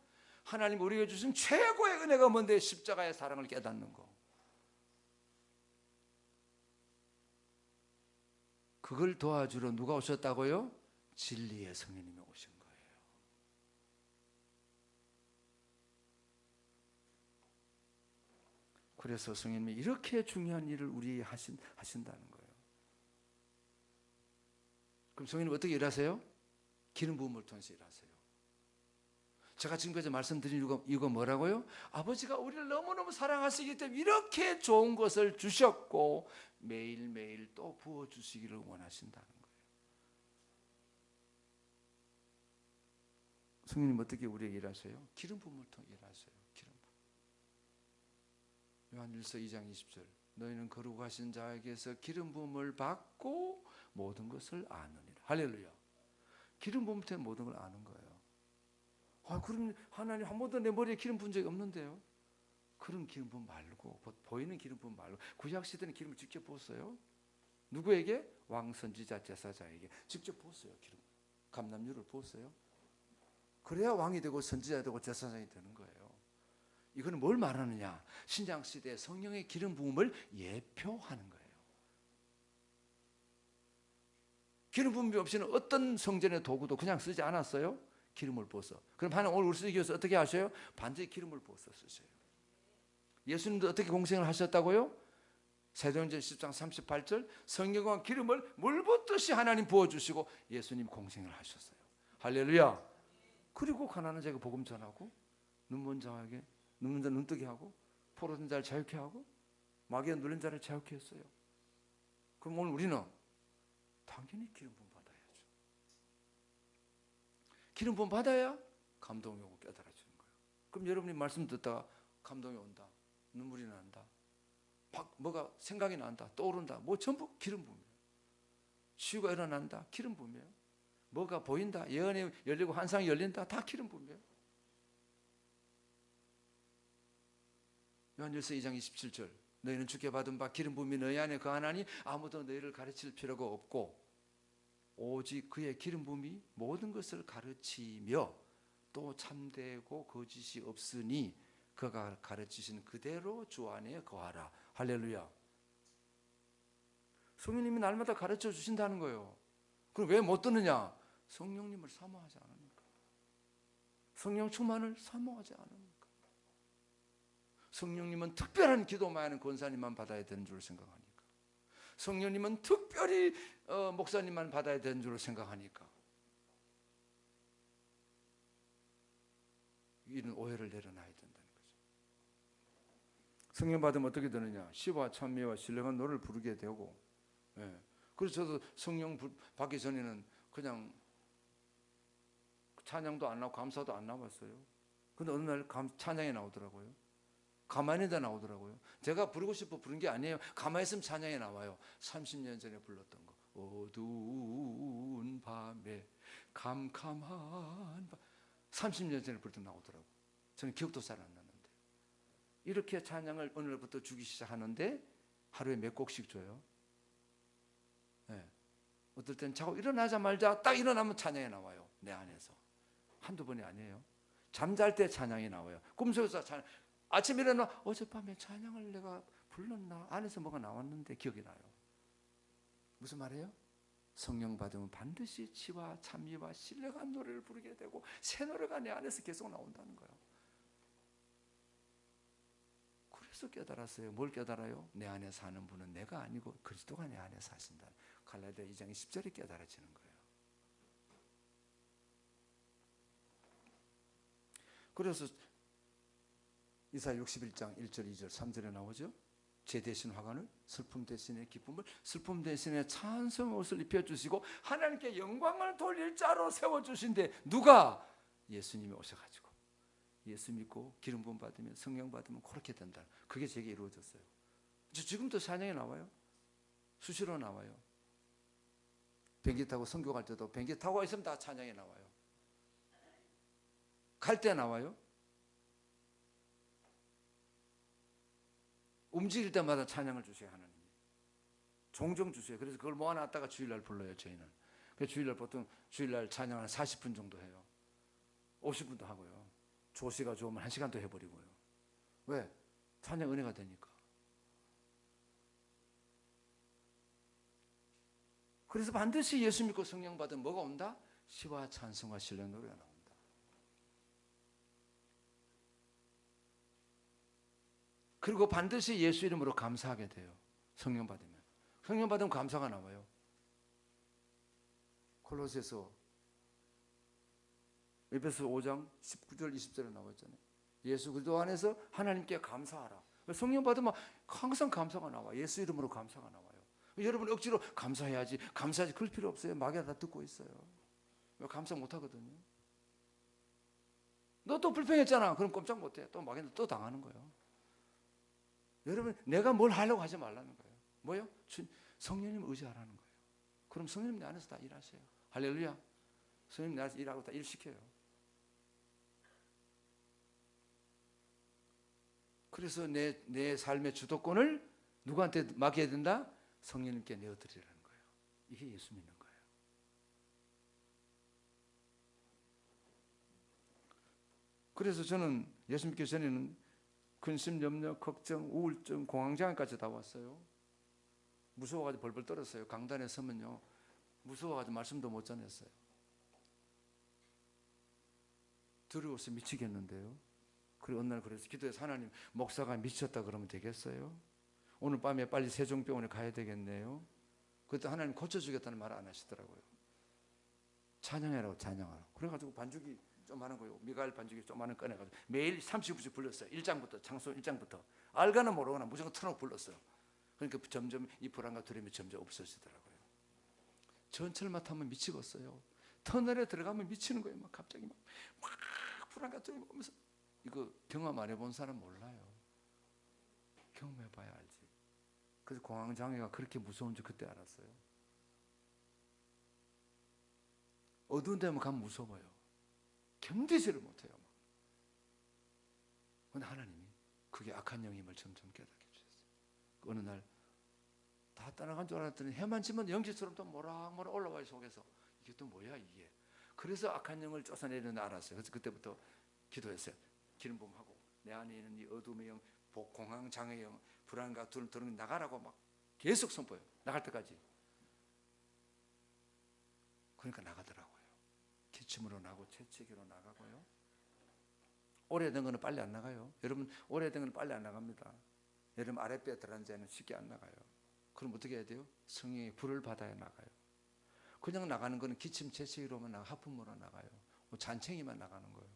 하나님 우리에게 주신 최고의 은혜가 뭔데? 십자가의 사랑을 깨닫는 거. 그걸 도와주러 누가 오셨다고요? 진리의 성령님이 오신 거예요. 그래서 성령님이 이렇게 중요한 일을 우리 하신다는 거예요. 그럼 성령님 어떻게 일하세요? 기름 부음을 통해서 일하세요. 제가 지금까지 말씀드린 이유가 뭐라고요? 아버지가 우리를 너무너무 사랑하시기 때문에 이렇게 좋은 것을 주셨고 매일매일 또 부어주시기를 원하신다는 거예요. 성령님 어떻게 우리에게 일하세요? 기름 부음을 통해 일하세요. 기름 부음. 요한일서 2장 20절, 너희는 거룩하신 자에게서 기름 부음을 받고 모든 것을 아느니라. 할렐루야. 기름 부음 때문에 모든 걸 아는 거예요. 그럼 하나님 한 번도 내 머리에 기름 부은 적이 없는데요? 그런 기름 부음 말고, 보이는 기름 부음 말고, 구약시대는 기름을 직접 부었어요. 누구에게? 왕, 선지자, 제사장에게 직접 부었어요. 기름, 감람유를 부었어요. 그래야 왕이 되고 선지자 되고 제사장이 되는 거예요. 이거는 뭘 말하느냐? 신약시대의 성령의 기름 부음을 예표하는 거예요. 기름 부음이 없이는 어떤 성전의 도구도 그냥 쓰지 않았어요. 기름을 부어서. 그럼 하나님 오늘 우리 쓰기 위해서 어떻게 하셔요? 반드시 기름을 부어서 쓰셔요. 예수님도 어떻게 공생을 하셨다고요? 사도행전 10장 38절, 성령과 기름을 물 붓듯이 하나님 부어주시고 예수님 공생을 하셨어요. 할렐루야. 그리고 가난한 자에게 복음 전하고, 눈먼 자에게 눈먼 자 눈뜨게 하고, 포로된 자를 자유케 하고, 마귀에 눌린 자를 자유케 했어요. 그럼 오늘 우리는 당연히 기름 부음 받아야죠. 기름 부음 받아야 감동이 오고 깨달아지는 거예요. 그럼 여러분이 말씀 듣다가 감동이 온다, 눈물이 난다, 막 뭐가 생각이 난다, 떠오른다, 뭐 전부 기름 부음이에요. 치유가 일어난다, 기름 부음이에요. 뭐가 보인다, 예언이 열리고 환상이 열린다, 다 기름 부음이에요. 요한일서 2장 27절, 너희는 주께 받은 바 기름 부음이 너희 안에 거하나니 아무도 너희를 가르칠 필요가 없고 오직 그의 기름 부음이 모든 것을 가르치며 또 참되고 거짓이 없으니 그가 가르치신 그대로 주 안에 거하라. 할렐루야. 성령님이 날마다 가르쳐 주신다는 거예요. 그럼 왜 못 듣느냐? 성령님을 사모하지 않으니까. 성령 충만을 사모하지 않으니까. 성령님은 특별한 기도만 하는 권사님만 받아야 되는 줄 생각하니까. 성령님은 특별히 목사님만 받아야 되는 줄 생각하니까. 이런 오해를 내려놔야 된다는 거죠. 성령 받으면 어떻게 되느냐? 시와 찬미와 신령한 노래를 부르게 되고, 그래서 저도 성령 받기 전에는 그냥 찬양도 안 나오고 감사도 안 나왔어요. 근데 어느 날 찬양이 나오더라고요. 가만히 있다 나오더라고요. 제가 부르고 싶어 부른 게 아니에요. 가만히 있으면 찬양이 나와요. 30년 전에 불렀던 거. 어두운 밤에 캄캄한 밤. 30년 전에 부르던 나오더라고요. 저는 기억도 잘 안 나는데. 이렇게 찬양을 오늘부터 주기 시작하는데 하루에 몇 곡씩 줘요. 어떨 땐 자고 일어나자마자 딱 일어나면 찬양이 나와요. 내 안에서. 한두 번이 아니에요. 잠잘 때 찬양이 나와요. 꿈속에서 찬양. 아침에 일어나 어젯밤에 찬양을 내가 불렀나? 안에서 뭐가 나왔는데 기억이 나요. 무슨 말이에요? 성령 받으면 반드시 치와 찬미와 신령한 노래를 부르게 되고 새 노래가 내 안에서 계속 나온다는 거예요. 그래서 깨달았어요. 뭘 깨달아요? 내 안에 사는 분은 내가 아니고 그리스도가 내 안에 사신다. 갈라디아 2장 10절이 깨달아지는 거예요. 그래서 이사야 61장 1절 2절 3절에 나오죠. 제 대신 화관을, 슬픔 대신에 기쁨을, 슬픔 대신에 찬송의 옷을 입혀주시고 하나님께 영광을 돌릴 자로 세워주신데 누가? 예수님이 오셔가지고 예수 믿고 기름 부음 받으면 성령 받으면 그렇게 된다. 그게 제게 이루어졌어요. 지금도 찬양이 나와요. 수시로 나와요. 비행기 타고 선교 갈 때도 비행기 타고 있으면 다 찬양이 나와요. 갈 때 나와요. 움직일 때마다 찬양을 주세요. 하나님이 종종 주세요. 그래서 그걸 모아놨다가 주일날 불러요. 저희는. 그래서 주일날 보통 주일날 찬양 한 40분 정도 해요. 50분도 하고요. 조시가 좋으면 1시간도 해버리고요. 왜? 찬양 은혜가 되니까. 그래서 반드시 예수 믿고 성령 받으면 뭐가 온다? 시와 찬송과 신령 노래가 나온다. 그리고 반드시 예수 이름으로 감사하게 돼요. 성령 받으면. 성령 받으면 감사가 나와요. 콜로새서 에베소 5장 19절 20절에 나왔잖아요. 예수 그리스도 안에서 하나님께 감사하라. 성령 받으면 항상 감사가 나와. 예수 이름으로 감사가 나와요. 여러분 억지로 감사해야지 감사하지 그럴 필요 없어요. 마귀가 다 듣고 있어요. 감사 못 하거든요. 너 또 불평했잖아. 그럼 꼼짝 못해. 또 마귀는 또 당하는 거예요. 여러분 내가 뭘 하려고 하지 말라는 거예요. 뭐요? 성령님 의지하라는 거예요. 그럼 성령님 내 안에서 다 일하셔요. 할렐루야. 성령님 내 안에서 일하고 다 일시켜요. 그래서 내 삶의 주도권을 누구한테 맡겨야 된다? 성령님께 내어드리라는 거예요. 이게 예수 믿는 거예요. 그래서 저는 예수 믿기 전에는 근심, 염려, 걱정, 우울증, 공황장애까지 다 왔어요. 무서워가지고 벌벌 떨었어요. 강단에 서면요 무서워가지고 말씀도 못 전했어요. 두려워서 미치겠는데요. 그리고 어느 날 그래서 기도해서 하나님 목사가 미쳤다 그러면 되겠어요? 오늘 밤에 빨리 세종병원에 가야 되겠네요. 그때 하나님 고쳐주겠다는 말 안 하시더라고요. 찬양해라고 찬양하라고. 그래가지고 반죽이 좀 많은 거예요. 미가엘 반죽이 좀 많은 꺼내가지고 매일 30분씩 불렀어요. 1장부터 창소 1장부터 알거나 모르거나 무조건 틀어놓고 불렀어요. 그러니까 점점 이 불안과 두려움이 점점 없어지더라고요. 전철 맡으면 미치겠어요. 터널에 들어가면 미치는 거예요. 막 갑자기 막 불안과 두려움이 오면서 이거 경험 안 해본 사람 몰라요. 경험해봐야 알지. 그래서 공황장애가 그렇게 무서운 줄 그때 알았어요. 어두운 데만 가면 무서워요. 견디지를 못해요. 그런데 하나님이 그게 악한 영임을 점점 깨닫게 해주셨어요. 어느 날 다 떠나간 줄 알았더니 해만 치면 영지처럼 또 모락모락 올라와요. 속에서. 이게 또 뭐야 이게. 그래서 악한 영을 쫓아내려는 알았어요. 그래서 그때부터 기도했어요. 기름 부음하고 내 안에 있는 이 어둠의 영, 공황장애 영, 불안과 두려움 나가라고 막 계속 선포해요. 나갈 때까지. 그러니까 나가더라고요. 기침으로 나고 재채기로 나가고요. 오래된 거는 빨리 안 나가요. 여러분 오래된 거는 빨리 안 나갑니다. 여러분 아랫배에 들어앉아 있는 쉽게 안 나가요. 그럼 어떻게 해야 돼요? 성령의 불을 받아야 나가요. 그냥 나가는 거는 기침 재채기로만 나가, 하품으로 나가요. 잔챙이만 나가는 거예요.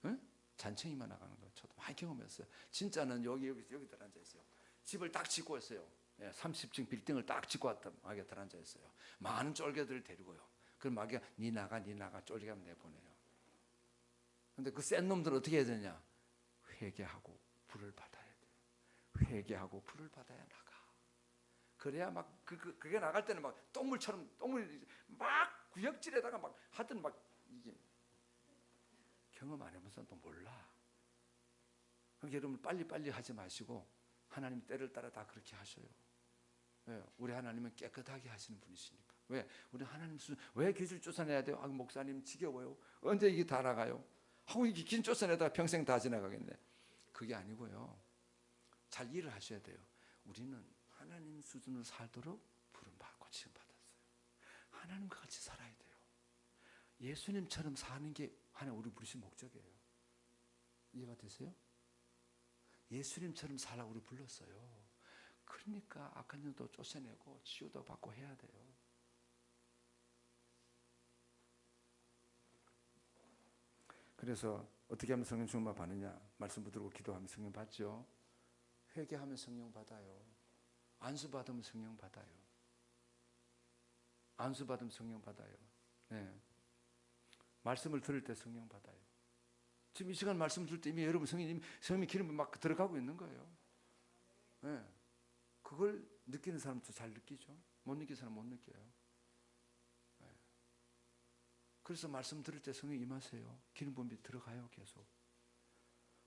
응? 잔챙이만 나가는 거예요. 저도 많이 경험했어요. 진짜는 여기 들어앉아 있어요. 집을 딱 짓고 있어요. 30층 빌딩을 딱 짓고 왔다 마귀가 들어앉아 있어요. 많은 쫄개들을 데리고요. 그럼 마귀가 니 나가 쫄개하면 내보내요. 근데 그 센 놈들은 어떻게 해야 되냐? 회개하고 불을 받아야 돼요. 회개하고 불을 받아야 나가. 그래야 막 그게 나갈 때는 막 똥물 막 구역질에다가 막 하든 막 이게 경험 안 해본 사람도 몰라. 그러니까 여러분 빨리빨리 하지 마시고 하나님 때를 따라 다 그렇게 하셔요. 왜? 우리 하나님은 깨끗하게 하시는 분이시니까. 왜? 우리 하나님 왜 귀를 쫓아내야 돼요? 아, 목사님 지겨워요. 언제 이게 다 나가요? 하고 이게 길 쫓아내다가 평생 다 지나가겠네. 그게 아니고요. 잘 일을 하셔야 돼요. 우리는 하나님 수준으로 살도록 부름받고 지음받았어요. 하나님과 같이 살아야 돼요. 예수님처럼 사는 게 하나님 우리 부르신 목적이에요. 이해가 되세요? 예수님처럼 살라고 우리 불렀어요. 그러니까 악한 영도 쫓아내고 치유도 받고 해야 돼요. 그래서 어떻게 하면 성령 충만 받느냐? 말씀 붙들고 기도하면 성령 받죠. 회개하면 성령 받아요. 안수 받으면 성령 받아요. 안수 받으면 성령 받아요. 네. 말씀을 들을 때 성령 받아요. 지금 이 시간 말씀 들을 때 이미 여러분 성령이 기름이 막 들어가고 있는 거예요. 네. 그걸 느끼는 사람도 잘 느끼죠. 못 느끼는 사람 못 느껴요. 네. 그래서 말씀 들을 때 성령 임하세요. 기름 부음이 들어가요. 계속.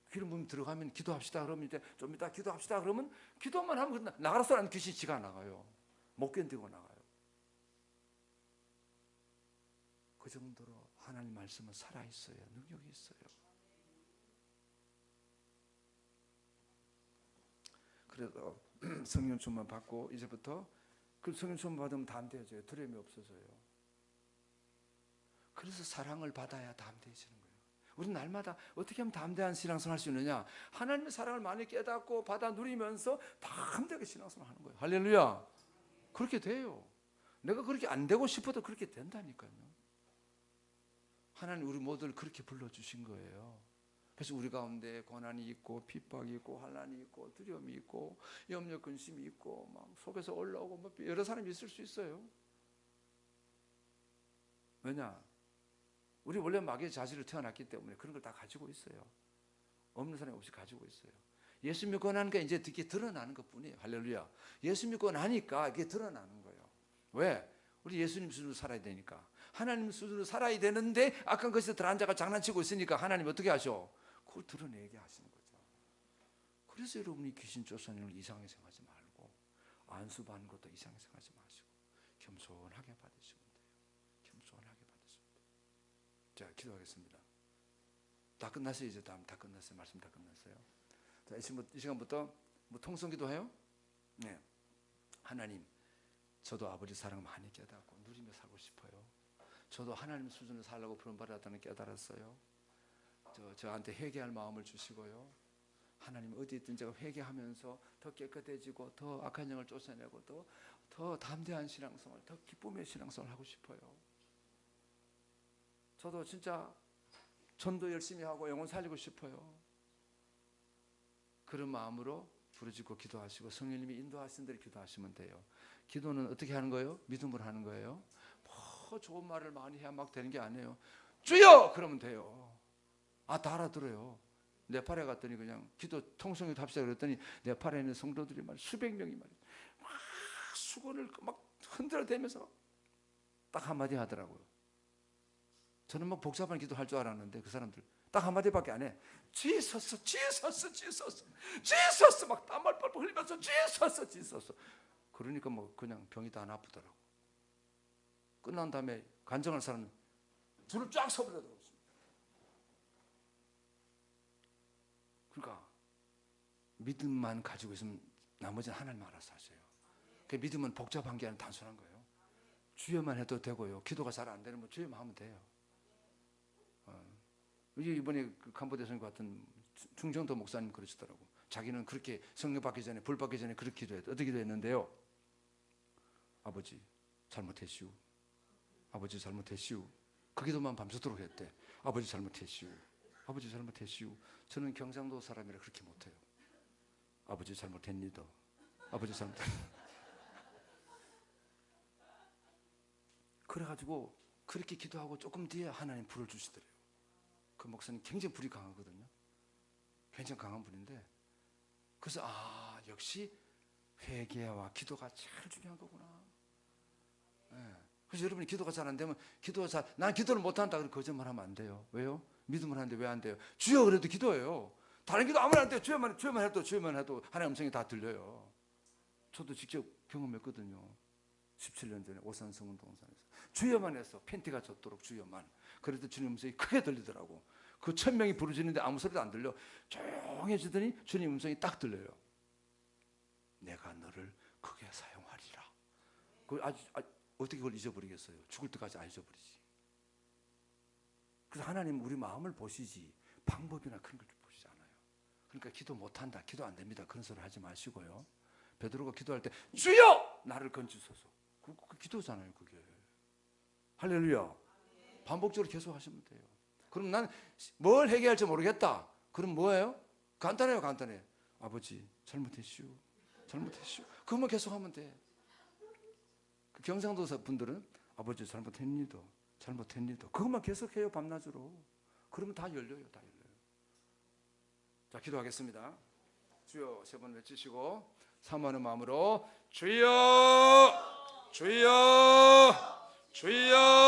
기름 부음이 들어가면 기도합시다 그러면 이제 좀 이따 기도합시다 그러면 기도만 하면 나가라서라는 귀신이 지가 나가요. 못 견디고 나가요. 그 정도로 하나님 말씀은 살아있어요. 능력이 있어요. 그래서 성령 충만 받고 이제부터 그 성령 충만 받으면 담대해져요. 두려움이 없어져요. 그래서 사랑을 받아야 담대해지는 거예요. 우리는 날마다 어떻게 하면 담대한 신앙생활 할 수 있느냐? 하나님의 사랑을 많이 깨닫고 받아 누리면서 담대하게 신앙생활 하는 거예요. 할렐루야. 그렇게 돼요. 내가 그렇게 안 되고 싶어도 그렇게 된다니까요. 하나님 우리 모두를 그렇게 불러주신 거예요. 그래서 우리 가운데 고난이 있고 핍박이 있고 환난이 있고 두려움이 있고 염려 근심이 있고 막 속에서 올라오고 뭐 여러 사람이 있을 수 있어요. 왜냐? 우리 원래 마귀의 자질을 태어났기 때문에 그런 걸 다 가지고 있어요. 없는 사람이 없이 가지고 있어요. 예수 믿고 나니까 이제 이게 드러나는 것뿐이에요. 할렐루야. 예수 믿고 나니까 이게 드러나는 거예요. 왜? 우리 예수님 수준으로 살아야 되니까. 하나님 수준으로 살아야 되는데 악한 것에 들어앉아가 장난치고 있으니까 하나님 어떻게 하셔? 그걸 드러내게 하시는 거죠. 그래서 여러분이 귀신 쫓아내는 걸 이상하게 생각하지 말고 안수 받는 것도 이상하게 생각하지 마시고 겸손하게 받으시면 돼요. 겸손하게 받으시면 돼요. 자, 기도하겠습니다. 다 끝났어요. 이제 다 끝났어요. 말씀 다 끝났어요. 자, 이 시간부터 뭐 통성기도해요? 네. 하나님, 저도 아버지 사랑 많이 깨닫고 누리며 살고 싶어요. 저도 하나님 수준으로 살려고 부름받았다는 깨달았어요. 저한테 회개할 마음을 주시고요. 하나님 어디 있든 제가 회개하면서 더 깨끗해지고 더 악한 영을 쫓아내고 더 담대한 신앙생활, 더 기쁨의 신앙생활을 하고 싶어요. 저도 진짜 전도 열심히 하고 영혼 살리고 싶어요. 그런 마음으로 부르짖고 기도하시고 성령님이 인도하신 대로 기도하시면 돼요. 기도는 어떻게 하는 거예요? 믿음으로 하는 거예요. 뭐 좋은 말을 많이 해야 막 되는 게 아니에요. 주여! 그러면 돼요. 다 알아들어요. 네팔에 갔더니 그냥 기도 통성기도 합시다 그랬더니 네팔에 있는 성도들이 말 수백 명이 막 수건을 막 흔들어대면서 딱 한마디 하더라고요. 저는 막 복잡한 기도 할 줄 알았는데 그 사람들 딱 한마디밖에 안 해. 지서스 막 땀을 뻘뻘 흘리면서 지서스. 그러니까 뭐 그냥 병이 다 안 아프더라고. 끝난 다음에 간증할 사람은 줄을 쫙 서버리더라고요. 그러니까 믿음만 가지고 있으면 나머지는 하나님 알아서 하세요. 그 믿음은 복잡한 게 아니라 단순한 거예요. 주여만 해도 되고요. 기도가 잘 안 되면 주여만 하면 돼요. 이번에 그 캄보디아 선교 같은 중정도 목사님 그러시더라고. 자기는 그렇게 성령 받기 전에 불 받기 전에 그렇게 기도했대. 어떻게 기도했는데요? 아버지 잘못했시오. 아버지 잘못했시오. 그 기도만 밤새도록 했대. 아버지 잘못했시오. 아버지 잘못했시오. 저는 경상도 사람이라 그렇게 못해요. 아버지 잘못했니다. 아버지 잘못했니다. 그래가지고 그렇게 기도하고 조금 뒤에 하나님 불을 주시더래요. 그 목사님 굉장히 불이 강하거든요. 굉장히 강한 분인데 그래서 역시 회개와 기도가 제일 중요한 거구나. 네. 그래서 여러분이 기도가 잘 안 되면 난 기도를 못한다 그러면 거짓말하면 안 돼요. 왜요? 믿음을 하는데 왜 안 돼요? 주여 그래도 기도해요. 다른 기도 아무나 안 돼요. 주여만 해도 하나님 음성이 다 들려요. 저도 직접 경험했거든요. 17년 전에 오산 성운동산에서 주여만 해서 팬티가 젖도록 주여만. 그래도 주님 음성이 크게 들리더라고. 그 1000명이 부르짖는데 아무 소리도 안 들려. 조용해지더니 주님 음성이 딱 들려요. 내가 너를 크게 사용하리라. 그 어떻게 그걸 잊어버리겠어요? 죽을 때까지 안 잊어버리지. 그래서 하나님은 우리 마음을 보시지 방법이나 그런 걸 보시지 않아요. 그러니까 기도 못한다, 기도 안 됩니다, 그런 소리 하지 마시고요. 베드로가 기도할 때 주여 나를 건지소서, 그 기도잖아요. 그게 할렐루야. 반복적으로 계속 하시면 돼요. 그럼 난 뭘 해결할지 모르겠다, 그럼 뭐예요? 간단해요. 간단해. 아버지 잘못했슈, 잘못했슈. 그것만 계속하면 돼. 그 경상도 분들은 아버지 잘못했니도, 잘못했니도, 그것만 계속해요, 밤낮으로. 그러면 다 열려요, 다 열려요. 자, 기도하겠습니다. 주여 세 번 외치시고 사모하는 마음으로 주여, 주여, 주여.